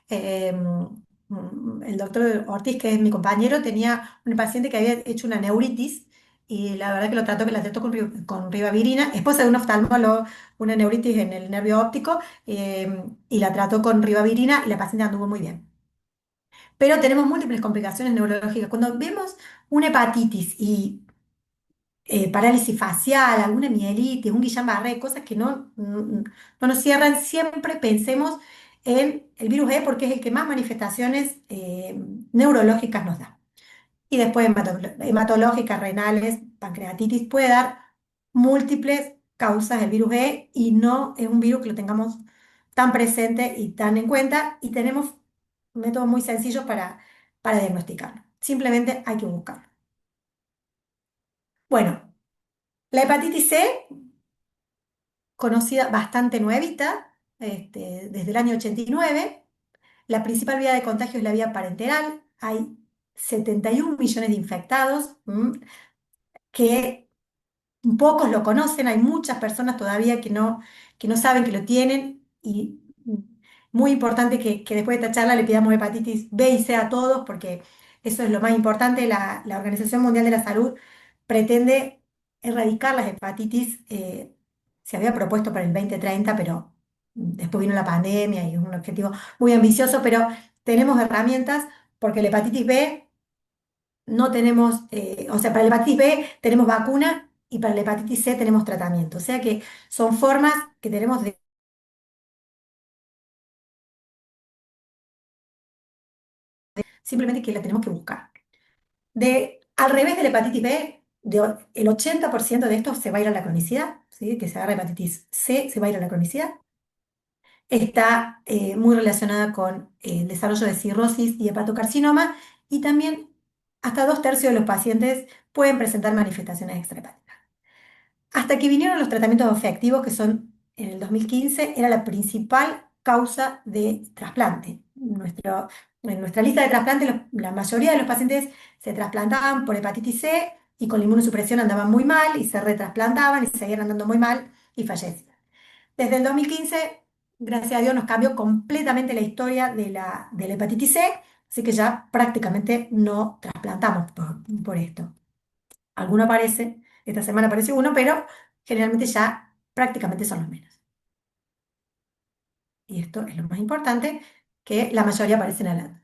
El doctor Ortiz, que es mi compañero, tenía un paciente que había hecho una neuritis y la verdad que la trató con ribavirina, esposa de un oftalmólogo, una neuritis en el nervio óptico, y la trató con ribavirina y la paciente anduvo muy bien. Pero tenemos múltiples complicaciones neurológicas. Cuando vemos una hepatitis y parálisis facial, alguna mielitis, un Guillain-Barré, cosas que no nos cierran, siempre pensemos en el virus E porque es el que más manifestaciones neurológicas nos da. Y después hematológicas, renales, pancreatitis, puede dar múltiples causas del virus E y no es un virus que lo tengamos tan presente y tan en cuenta y tenemos métodos muy sencillos para diagnosticarlo. Simplemente hay que buscarlo. Bueno, la hepatitis C conocida, bastante nuevita, desde el año 89. La principal vía de contagio es la vía parenteral. Hay 71 millones de infectados, que pocos lo conocen. Hay muchas personas todavía que no saben que lo tienen y muy importante que después de esta charla le pidamos hepatitis B y C a todos porque eso es lo más importante. La Organización Mundial de la Salud pretende erradicar las hepatitis. Se había propuesto para el 2030, pero después vino la pandemia y es un objetivo muy ambicioso, pero tenemos herramientas porque la hepatitis B no tenemos, o sea, para la hepatitis B tenemos vacuna y para la hepatitis C tenemos tratamiento. O sea que son formas que tenemos simplemente que la tenemos que buscar. Al revés de la hepatitis B, el 80% de esto se va a ir a la cronicidad, ¿sí? Que se agarra hepatitis C, se va a ir a la cronicidad. Está muy relacionada con el desarrollo de cirrosis y hepatocarcinoma y también hasta 2/3 de los pacientes pueden presentar manifestaciones extrahepáticas. Hasta que vinieron los tratamientos efectivos, que son en el 2015, era la principal causa de trasplante. En nuestra lista de trasplantes, la mayoría de los pacientes se trasplantaban por hepatitis C y con la inmunosupresión andaban muy mal y se retrasplantaban y seguían andando muy mal y fallecían. Desde el 2015, gracias a Dios, nos cambió completamente la historia de la hepatitis C, así que ya prácticamente no trasplantamos por esto. Alguno aparece, esta semana apareció uno, pero generalmente ya prácticamente son los menos. Y esto es lo más importante, que la mayoría aparecen al lado.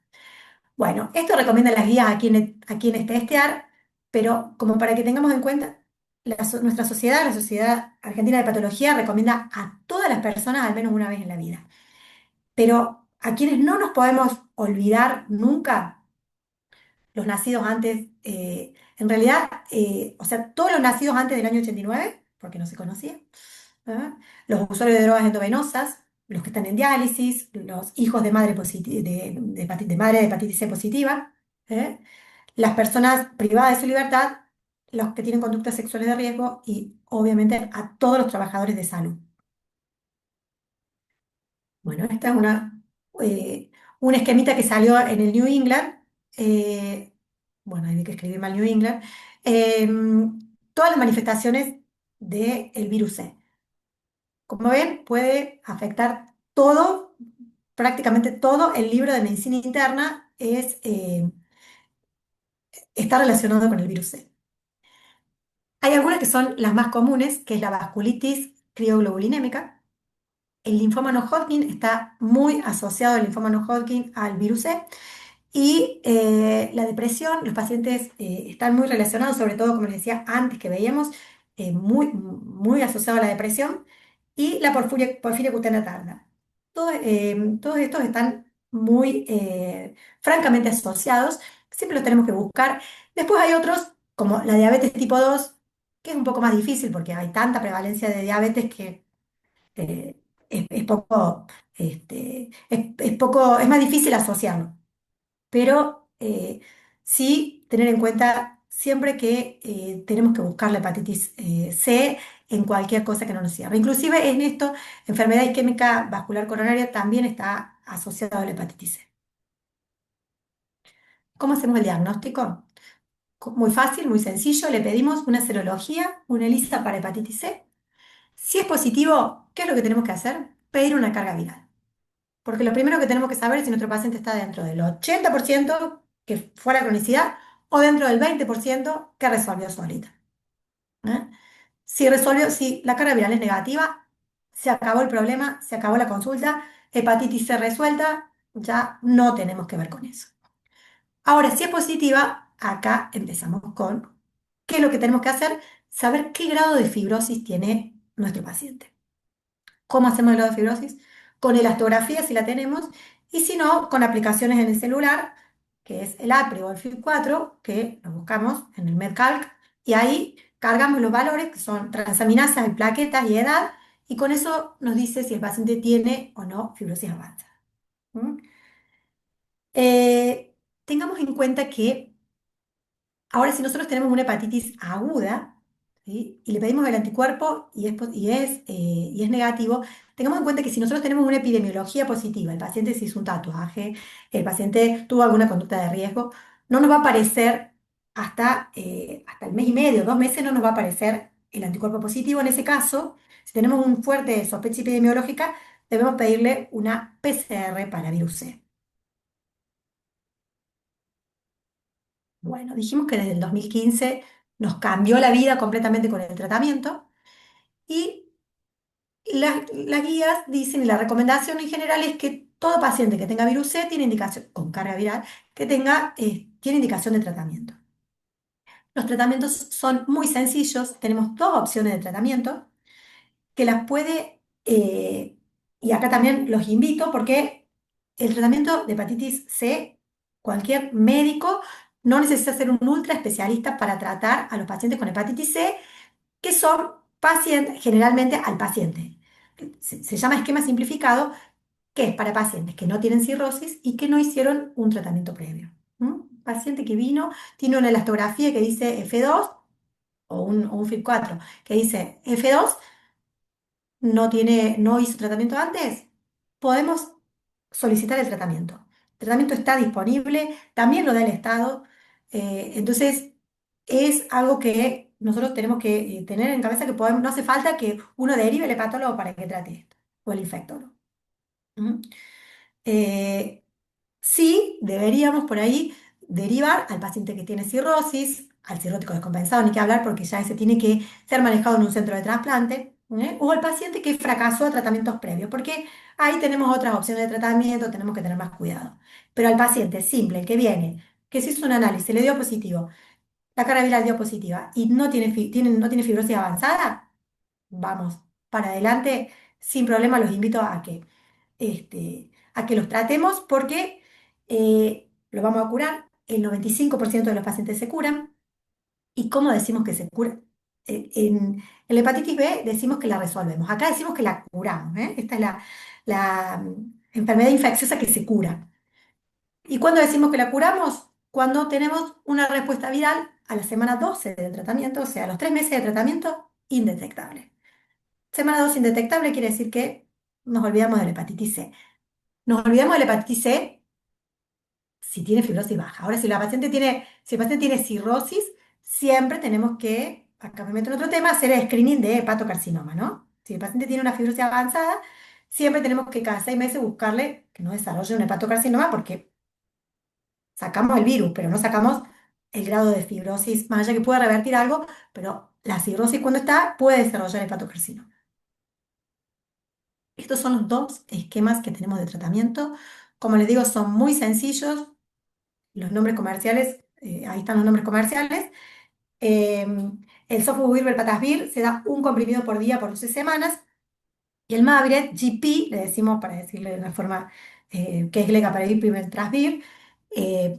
Bueno, esto recomienda las guías a quienes testear, pero como para que tengamos en cuenta nuestra sociedad, la Sociedad Argentina de Patología, recomienda a todas las personas al menos una vez en la vida. Pero a quienes no nos podemos olvidar nunca, los nacidos antes, en realidad, o sea, todos los nacidos antes del año 89, porque no se conocía, ¿ah? Los usuarios de drogas endovenosas, los que están en diálisis, los hijos de madre, de madre de hepatitis C positiva, ¿eh? Las personas privadas de su libertad, los que tienen conductas sexuales de riesgo y obviamente a todos los trabajadores de salud. Bueno, esta es eh, una esquemita que salió en el New England. eh, bueno, hay que escribir mal New England. eh, Todas las manifestaciones del virus C. Como ven, puede afectar todo, prácticamente todo el libro de medicina interna está relacionado con el virus C. Hay algunas que son las más comunes, que es la vasculitis crioglobulinémica. El linfoma no Hodgkin está muy asociado, el linfoma no Hodgkin, al virus C. Y la depresión, los pacientes están muy relacionados, sobre todo, como les decía antes que veíamos, muy asociado a la depresión y la porfiria cutánea tarda. Todos estos están muy francamente asociados, siempre los tenemos que buscar. Después hay otros, como la diabetes tipo 2, que es un poco más difícil porque hay tanta prevalencia de diabetes que eh, es poco, es más difícil asociarlo, pero sí tener en cuenta siempre que tenemos que buscar la hepatitis C en cualquier cosa que no nos cierre. Inclusive en esto, enfermedad isquémica vascular coronaria también está asociada a la hepatitis C. ¿Cómo hacemos el diagnóstico? Muy fácil, muy sencillo. Le pedimos una serología, una ELISA para hepatitis C. Si es positivo, ¿qué es lo que tenemos que hacer? Pedir una carga viral. Porque lo primero que tenemos que saber es si nuestro paciente está dentro del 80% que fue a la cronicidad o dentro del 20% que resolvió solita. ¿Eh? Si la carga viral es negativa, se acabó el problema, se acabó la consulta, hepatitis C resuelta, ya no tenemos que ver con eso. Ahora, si es positiva, acá empezamos con qué es lo que tenemos que hacer, saber qué grado de fibrosis tiene nuestro paciente. ¿Cómo hacemos el grado de fibrosis? Con elastografía si la tenemos, y si no, con aplicaciones en el celular, que es el APRI o el FIB4, que lo buscamos en el MedCalc, y ahí cargamos los valores, que son transaminasas en plaquetas y edad, y con eso nos dice si el paciente tiene o no fibrosis avanzada. ¿Mm? Tengamos en cuenta que ahora, si nosotros tenemos una hepatitis aguda, ¿sí? Y le pedimos el anticuerpo y es negativo, tengamos en cuenta que si nosotros tenemos una epidemiología positiva, el paciente se hizo un tatuaje, el paciente tuvo alguna conducta de riesgo, no nos va a aparecer hasta el mes y medio, 2 meses, no nos va a aparecer el anticuerpo positivo. En ese caso, si tenemos un fuerte sospecha epidemiológica, debemos pedirle una PCR para virus C. Bueno, dijimos que desde el 2015 nos cambió la vida completamente con el tratamiento y las guías dicen, y la recomendación en general es que todo paciente que tenga virus C tiene indicación, con carga viral, tiene indicación de tratamiento. Los tratamientos son muy sencillos, tenemos dos opciones de tratamiento que las y acá también los invito porque el tratamiento de hepatitis C, cualquier médico no necesita ser un ultra especialista para tratar a los pacientes con hepatitis C, que son pacientes, generalmente al paciente. Se llama esquema simplificado, que es para pacientes que no tienen cirrosis y que no hicieron un tratamiento previo. ¿Mm? Paciente que vino, tiene una elastografía que dice F2 o un FIB4 que dice F2, no hizo tratamiento antes, podemos solicitar el tratamiento. El tratamiento está disponible, también lo da el Estado, entonces es algo que nosotros tenemos que tener en cabeza que no hace falta que uno derive el hepatólogo para que trate esto, o el infectólogo. ¿Mm? Eh, Sí, deberíamos por ahí derivar al paciente que tiene cirrosis, al cirrótico descompensado, ni que hablar porque ya ese tiene que ser manejado en un centro de trasplante, o al paciente que fracasó a tratamientos previos, porque ahí tenemos otras opciones de tratamiento, tenemos que tener más cuidado. Pero al paciente simple, el que viene, que se hizo un análisis, le dio positivo, la carga viral dio positiva y no tiene fibrosis avanzada, vamos para adelante sin problema. Los invito a que los tratemos porque lo vamos a curar. El 95% de los pacientes se curan. ¿Y cómo decimos que se cura? En la hepatitis B decimos que la resolvemos. Acá decimos que la curamos, ¿eh? Esta es la enfermedad infecciosa que se cura. ¿Y cuándo decimos que la curamos? Cuando tenemos una respuesta viral a la semana 12 del tratamiento, o sea, a los 3 meses de tratamiento, indetectable. Semana 2 indetectable quiere decir que nos olvidamos de la hepatitis C. Nos olvidamos de la hepatitis C si tiene fibrosis baja. Ahora, si el paciente tiene cirrosis, siempre tenemos que, acá me meto en otro tema, hacer el screening de hepatocarcinoma, ¿no? Si el paciente tiene una fibrosis avanzada, siempre tenemos que cada 6 meses buscarle que no desarrolle un hepatocarcinoma porque sacamos el virus, pero no sacamos el grado de fibrosis, más allá que pueda revertir algo, pero la cirrosis cuando está puede desarrollar hepatocarcinoma. Estos son los dos esquemas que tenemos de tratamiento. Como les digo, son muy sencillos. Los nombres comerciales, ahí están los nombres comerciales. Eh, el Sofosbuvir Velpatasvir se da un comprimido por día por 12 semanas. Y el Maviret, GP, le decimos para decirle de una forma que es glecaparib pimentrasvir,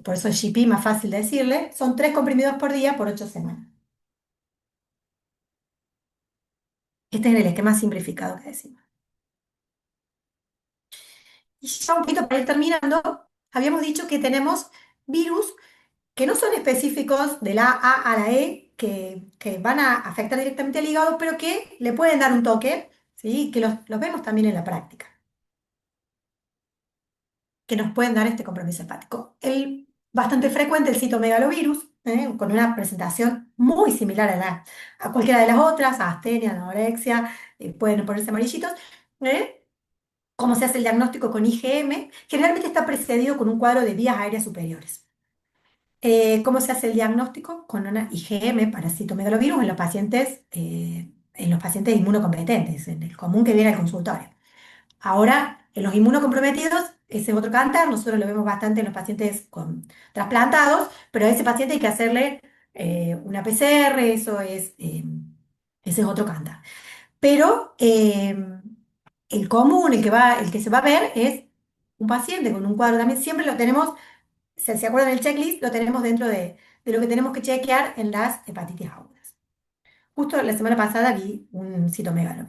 por eso es GP, más fácil de decirle, son 3 comprimidos por día por 8 semanas. Este es el esquema simplificado que decimos. Y ya un poquito para ir terminando, habíamos dicho que tenemos virus que no son específicos de la A a la E, que van a afectar directamente al hígado, pero que le pueden dar un toque, ¿sí? Que los vemos también en la práctica, que nos pueden dar este compromiso hepático. El bastante frecuente, el citomegalovirus, con una presentación muy similar a cualquiera de las otras, a astenia, anorexia, pueden ponerse amarillitos. ¿eh? ¿Cómo se hace el diagnóstico con IgM? Generalmente está precedido con un cuadro de vías aéreas superiores. ¿Cómo se hace el diagnóstico? Con una IgM para citomegalovirus en los pacientes inmunocompetentes, en el común que viene al consultorio. Ahora, en los inmunocomprometidos, ese es otro cantar, nosotros lo vemos bastante en los pacientes trasplantados, pero a ese paciente hay que hacerle una PCR, ese es otro cantar. Pero el común, el que se va a ver es un paciente con un cuadro también, siempre lo tenemos, si se acuerdan del checklist, lo tenemos dentro de lo que tenemos que chequear en las hepatitis agudas. Justo la semana pasada vi un citomegalo.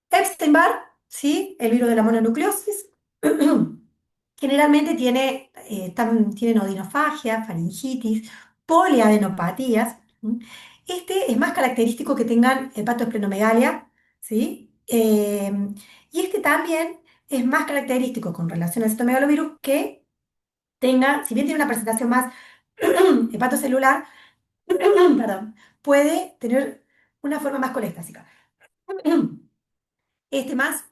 Epstein-Barr, ¿sí? El virus de la mononucleosis, generalmente tiene nodinofagia, faringitis, poliadenopatías. ¿m? Este es más característico que tengan hepatoesplenomegalia, ¿sí? Y este también es más característico con relación al citomegalovirus que tenga, si bien tiene una presentación más hepatocelular, perdón, puede tener una forma más colestásica.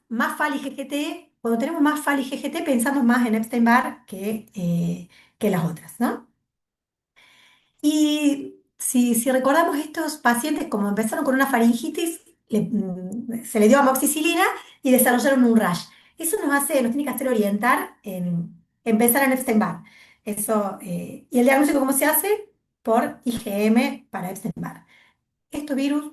Más FAL y GGT, cuando tenemos más FAL y GGT pensamos más en Epstein-Barr que las otras, ¿no? Y si recordamos estos pacientes, como empezaron con una faringitis, se le dio amoxicilina y desarrollaron un rash. Eso nos tiene que hacer orientar en pensar en Epstein-Barr. Y el diagnóstico, ¿cómo se hace? Por IgM para Epstein-Barr. Estos virus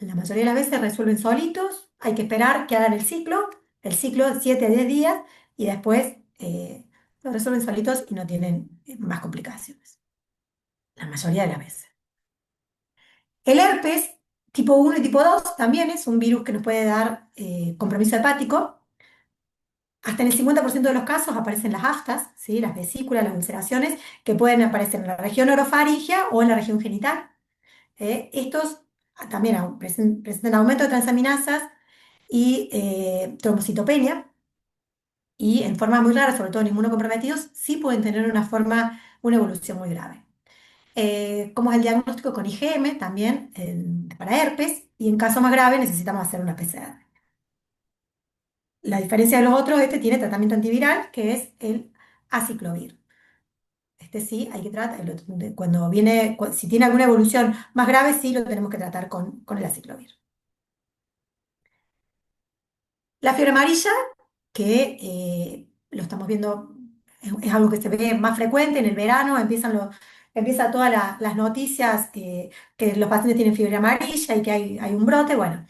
la mayoría de las veces resuelven solitos, hay que esperar que hagan el ciclo de 7 a 10 días, y después lo resuelven solitos y no tienen más complicaciones, la mayoría de las veces. El herpes tipo 1 y tipo 2 también es un virus que nos puede dar compromiso hepático. Hasta en el 50% de los casos aparecen las aftas, ¿sí? Las vesículas, las ulceraciones, que pueden aparecer en la región orofaringia o en la región genital. Estos también presentan aumento de transaminasas y trombocitopenia, y en forma muy rara, sobre todo en inmunocomprometidos, sí pueden tener una evolución muy grave. Como es el diagnóstico con IgM, también para herpes, y en caso más grave necesitamos hacer una PCR. La diferencia de los otros, este tiene tratamiento antiviral, que es el aciclovir. Este sí, hay que tratar, si tiene alguna evolución más grave, sí lo tenemos que tratar con el aciclovir. La fiebre amarilla, que lo estamos viendo, es algo que se ve más frecuente en el verano, empiezan empieza todas las noticias que los pacientes tienen fiebre amarilla y que hay un brote. Bueno,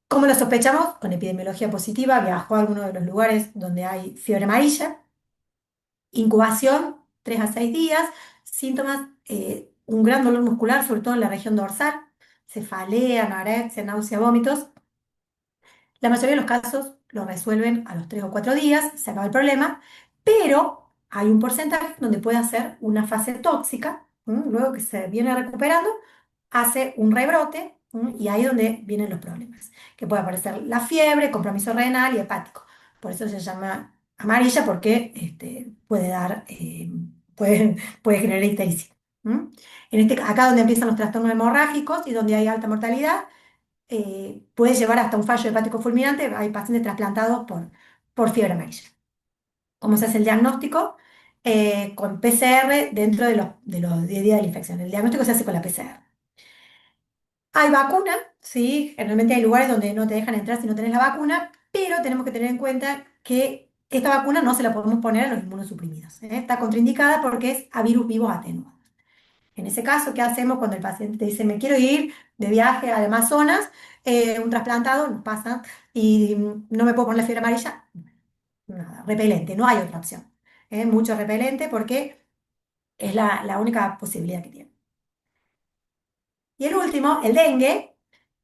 ¿cómo lo sospechamos? Con epidemiología positiva, viajó a alguno de los lugares donde hay fiebre amarilla, incubación 3 a 6 días, síntomas, un gran dolor muscular, sobre todo en la región dorsal, cefalea, anorexia, náusea, vómitos. La mayoría de los casos lo resuelven a los 3 o 4 días, se acaba el problema, pero hay un porcentaje donde puede hacer una fase tóxica, luego que se viene recuperando, hace un rebrote, y ahí es donde vienen los problemas, que puede aparecer la fiebre, compromiso renal y hepático. Por eso se llama amarilla porque puede dar, puede generar ictericia. Acá donde empiezan los trastornos hemorrágicos y donde hay alta mortalidad, puede llevar hasta un fallo hepático fulminante. Hay pacientes trasplantados por fiebre amarilla. ¿Cómo se hace el diagnóstico? Con PCR dentro de los 10 días de la infección. El diagnóstico se hace con la PCR. Hay vacuna, sí, generalmente hay lugares donde no te dejan entrar si no tenés la vacuna, pero tenemos que tener en cuenta que esta vacuna no se la podemos poner a los inmunosuprimidos, ¿eh? Está contraindicada porque es a virus vivos atenuados. En ese caso, ¿qué hacemos cuando el paciente te dice, me quiero ir de viaje al Amazonas, un trasplantado, nos pasa, y no me puedo poner la fiebre amarilla? Nada, repelente, no hay otra opción. Mucho repelente porque es la única posibilidad que tiene. Y el último, el dengue,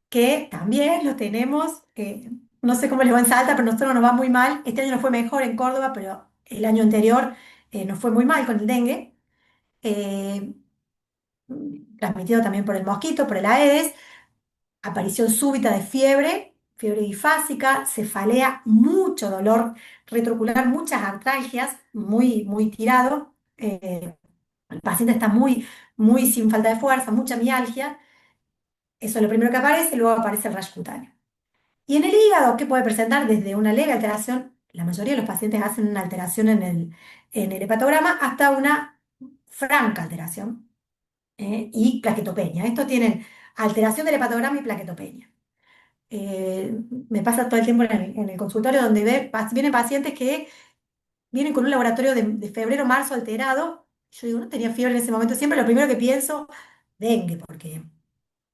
que también lo tenemos, no sé cómo les va en Salta, pero nosotros nos va muy mal. Este año nos fue mejor en Córdoba, pero el año anterior nos fue muy mal con el dengue. eh, Transmitido también por el mosquito, por el Aedes, aparición súbita de fiebre, fiebre bifásica, cefalea, mucho dolor retroocular, muchas artralgias, muy, muy tirado. El paciente está muy, muy sin falta de fuerza, mucha mialgia. Eso es lo primero que aparece, luego aparece el rash cutáneo. Y en el hígado, ¿qué puede presentar? Desde una leve alteración, la mayoría de los pacientes hacen una alteración en el hepatograma, hasta una franca alteración, y plaquetopenia. Estos tienen alteración del hepatograma y plaquetopenia. Me pasa todo el tiempo en el consultorio donde vienen pacientes que vienen con un laboratorio de febrero, marzo alterado. Yo digo, no tenía fiebre en ese momento. Siempre lo primero que pienso, dengue, porque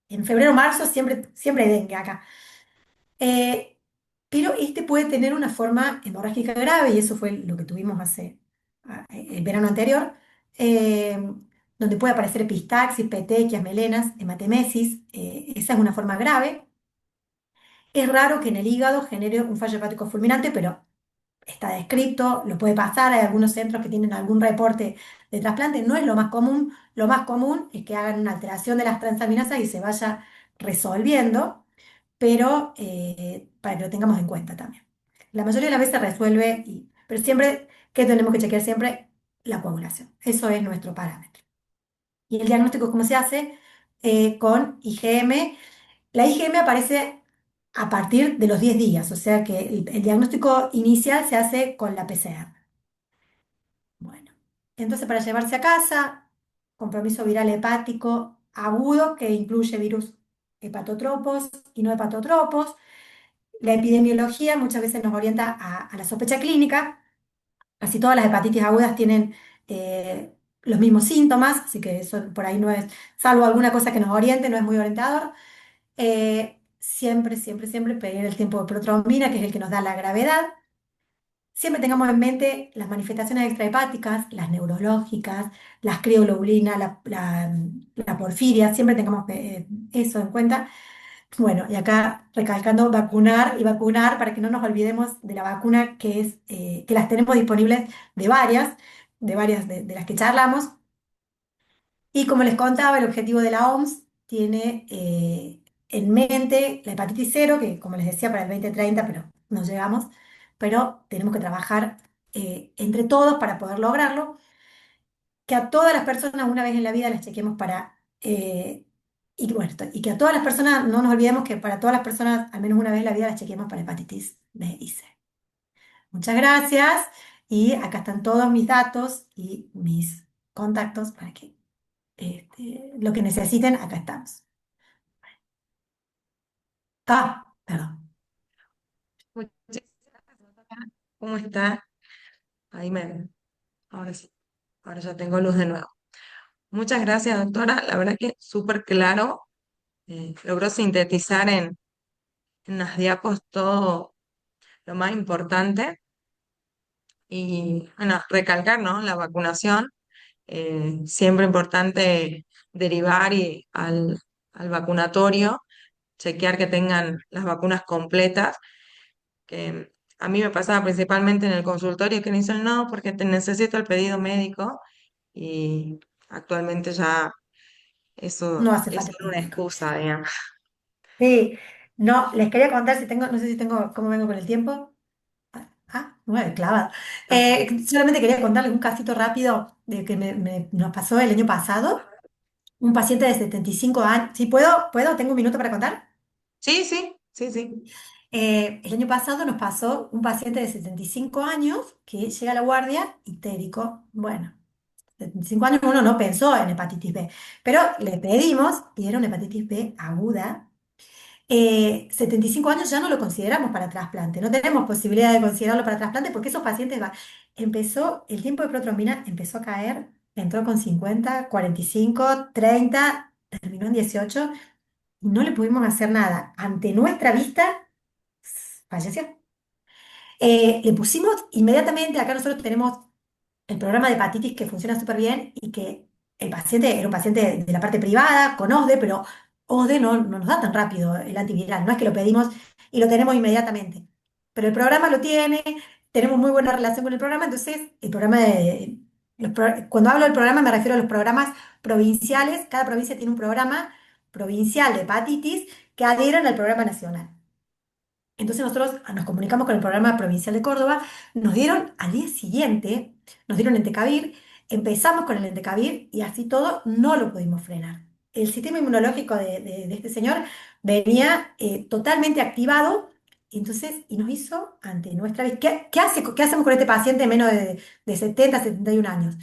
en febrero, marzo siempre, siempre hay dengue acá. Eh, pero este puede tener una forma hemorrágica grave, y eso fue lo que tuvimos el verano anterior, eh, donde puede aparecer epistaxis, petequias, melenas, hematemesis. Esa es una forma grave. Es raro que en el hígado genere un fallo hepático fulminante, pero está descrito, lo puede pasar. Hay algunos centros que tienen algún reporte de trasplante, no es lo más común. Lo más común es que hagan una alteración de las transaminasas y se vaya resolviendo, pero para que lo tengamos en cuenta también. La mayoría de las veces resuelve, pero siempre, ¿qué tenemos que chequear siempre? La coagulación. Eso es nuestro parámetro. Y el diagnóstico, ¿cómo se hace? Con IgM. La IgM aparece a partir de los 10 días, o sea que el diagnóstico inicial se hace con la PCR. Bueno, entonces para llevarse a casa, compromiso viral hepático agudo que incluye virus hepatotropos y no hepatotropos. La epidemiología muchas veces nos orienta a la sospecha clínica. Casi todas las hepatitis agudas tienen los mismos síntomas, así que eso por ahí no es, salvo alguna cosa que nos oriente, no es muy orientador. Siempre, siempre, siempre pedir el tiempo de protrombina, que es el que nos da la gravedad. Siempre tengamos en mente las manifestaciones extrahepáticas, las neurológicas, las crioglobulinas, la porfiria, siempre tengamos eso en cuenta. Bueno, y acá recalcando vacunar y vacunar para que no nos olvidemos de la vacuna, que las tenemos disponibles de varias de las que charlamos. Y como les contaba, el objetivo de la OMS tiene en mente la hepatitis cero, que como les decía para el 2030, pero no llegamos, pero tenemos que trabajar entre todos para poder lograrlo, que a todas las personas una vez en la vida las chequemos y bueno, y que a todas las personas, no nos olvidemos que para todas las personas al menos una vez en la vida las chequemos para hepatitis B y C. Muchas gracias, y acá están todos mis datos y mis contactos para que lo que necesiten, acá estamos. Perdón. Muchísimas gracias. ¿Cómo está? Ahí me, ahora sí, ahora ya tengo luz de nuevo. Muchas gracias, doctora. La verdad que súper claro. Logró sintetizar en las diapos todo lo más importante y, bueno, recalcar, ¿no? La vacunación. Siempre importante derivar al vacunatorio, chequear que tengan las vacunas completas, que a mí me pasaba principalmente en el consultorio que me dicen, no, porque te necesito el pedido médico y actualmente ya No eso hace es falta solo pedir una médico. excusa, digamos. Sí, no, les quería contar si tengo, no sé si tengo, cómo vengo con el tiempo. Nueve, clavada. Solamente quería contarles un casito rápido de que nos pasó el año pasado. Un paciente de 75 años. Si puedo, tengo un minuto para contar. Sí, sí, sí, sí. El año pasado nos pasó un paciente de 75 años que llega a la guardia histérico. Bueno, 75 años uno no pensó en hepatitis B, pero le pedimos y era una hepatitis B aguda. 75 años ya no lo consideramos para trasplante, no tenemos posibilidad de considerarlo para trasplante porque esos pacientes empezó, el tiempo de protrombina empezó a caer, entró con 50, 45, 30, terminó en 18 y no le pudimos hacer nada. Ante nuestra vista, falleció. Le pusimos inmediatamente, acá nosotros tenemos el programa de hepatitis que funciona súper bien y que el paciente era un paciente de la parte privada, con OSDE, pero OSDE no nos da tan rápido el antiviral, no es que lo pedimos y lo tenemos inmediatamente. Pero el programa lo tiene, tenemos muy buena relación con el programa, entonces el programa cuando hablo del programa me refiero a los programas provinciales, cada provincia tiene un programa provincial de hepatitis que adhieren al programa nacional. Entonces nosotros nos comunicamos con el programa provincial de Córdoba, nos dieron al día siguiente, nos dieron entecavir, empezamos con el entecavir y así todo no lo pudimos frenar. El sistema inmunológico de este señor venía totalmente activado y nos hizo ante nuestra vista. ¿Qué hacemos con este paciente de menos de 70, 71 años?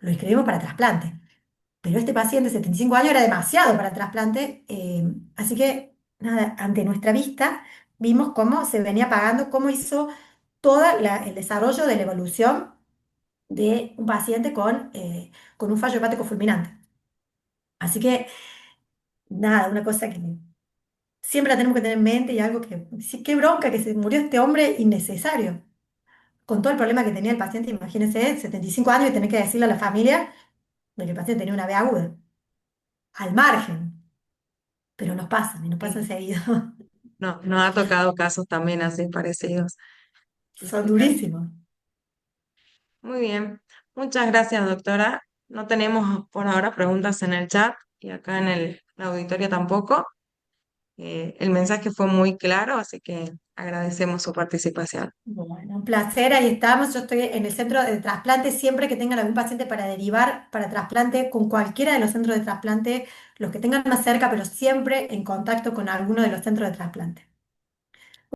Lo inscribimos para trasplante. Pero este paciente de 75 años era demasiado para el trasplante, así que nada, ante nuestra vista vimos cómo se venía pagando, cómo hizo todo el desarrollo de la evolución de un paciente con un fallo hepático fulminante. Así que nada, una cosa que siempre la tenemos que tener en mente y algo que, sí, qué bronca que se murió este hombre innecesario. Con todo el problema que tenía el paciente, imagínense, 75 años y tener que decirle a la familia de que el paciente tenía una B aguda, al margen. Pero nos pasan y nos pasan Sí. seguido. No, nos ha tocado casos también así parecidos. Son durísimos. Muy bien. Muchas gracias, doctora. No tenemos por ahora preguntas en el chat y acá en el auditorio tampoco. El mensaje fue muy claro, así que agradecemos su participación. Bueno, un placer, ahí estamos. Yo estoy en el centro de trasplante. Siempre que tengan algún paciente para derivar para trasplante, con cualquiera de los centros de trasplante, los que tengan más cerca, pero siempre en contacto con alguno de los centros de trasplante.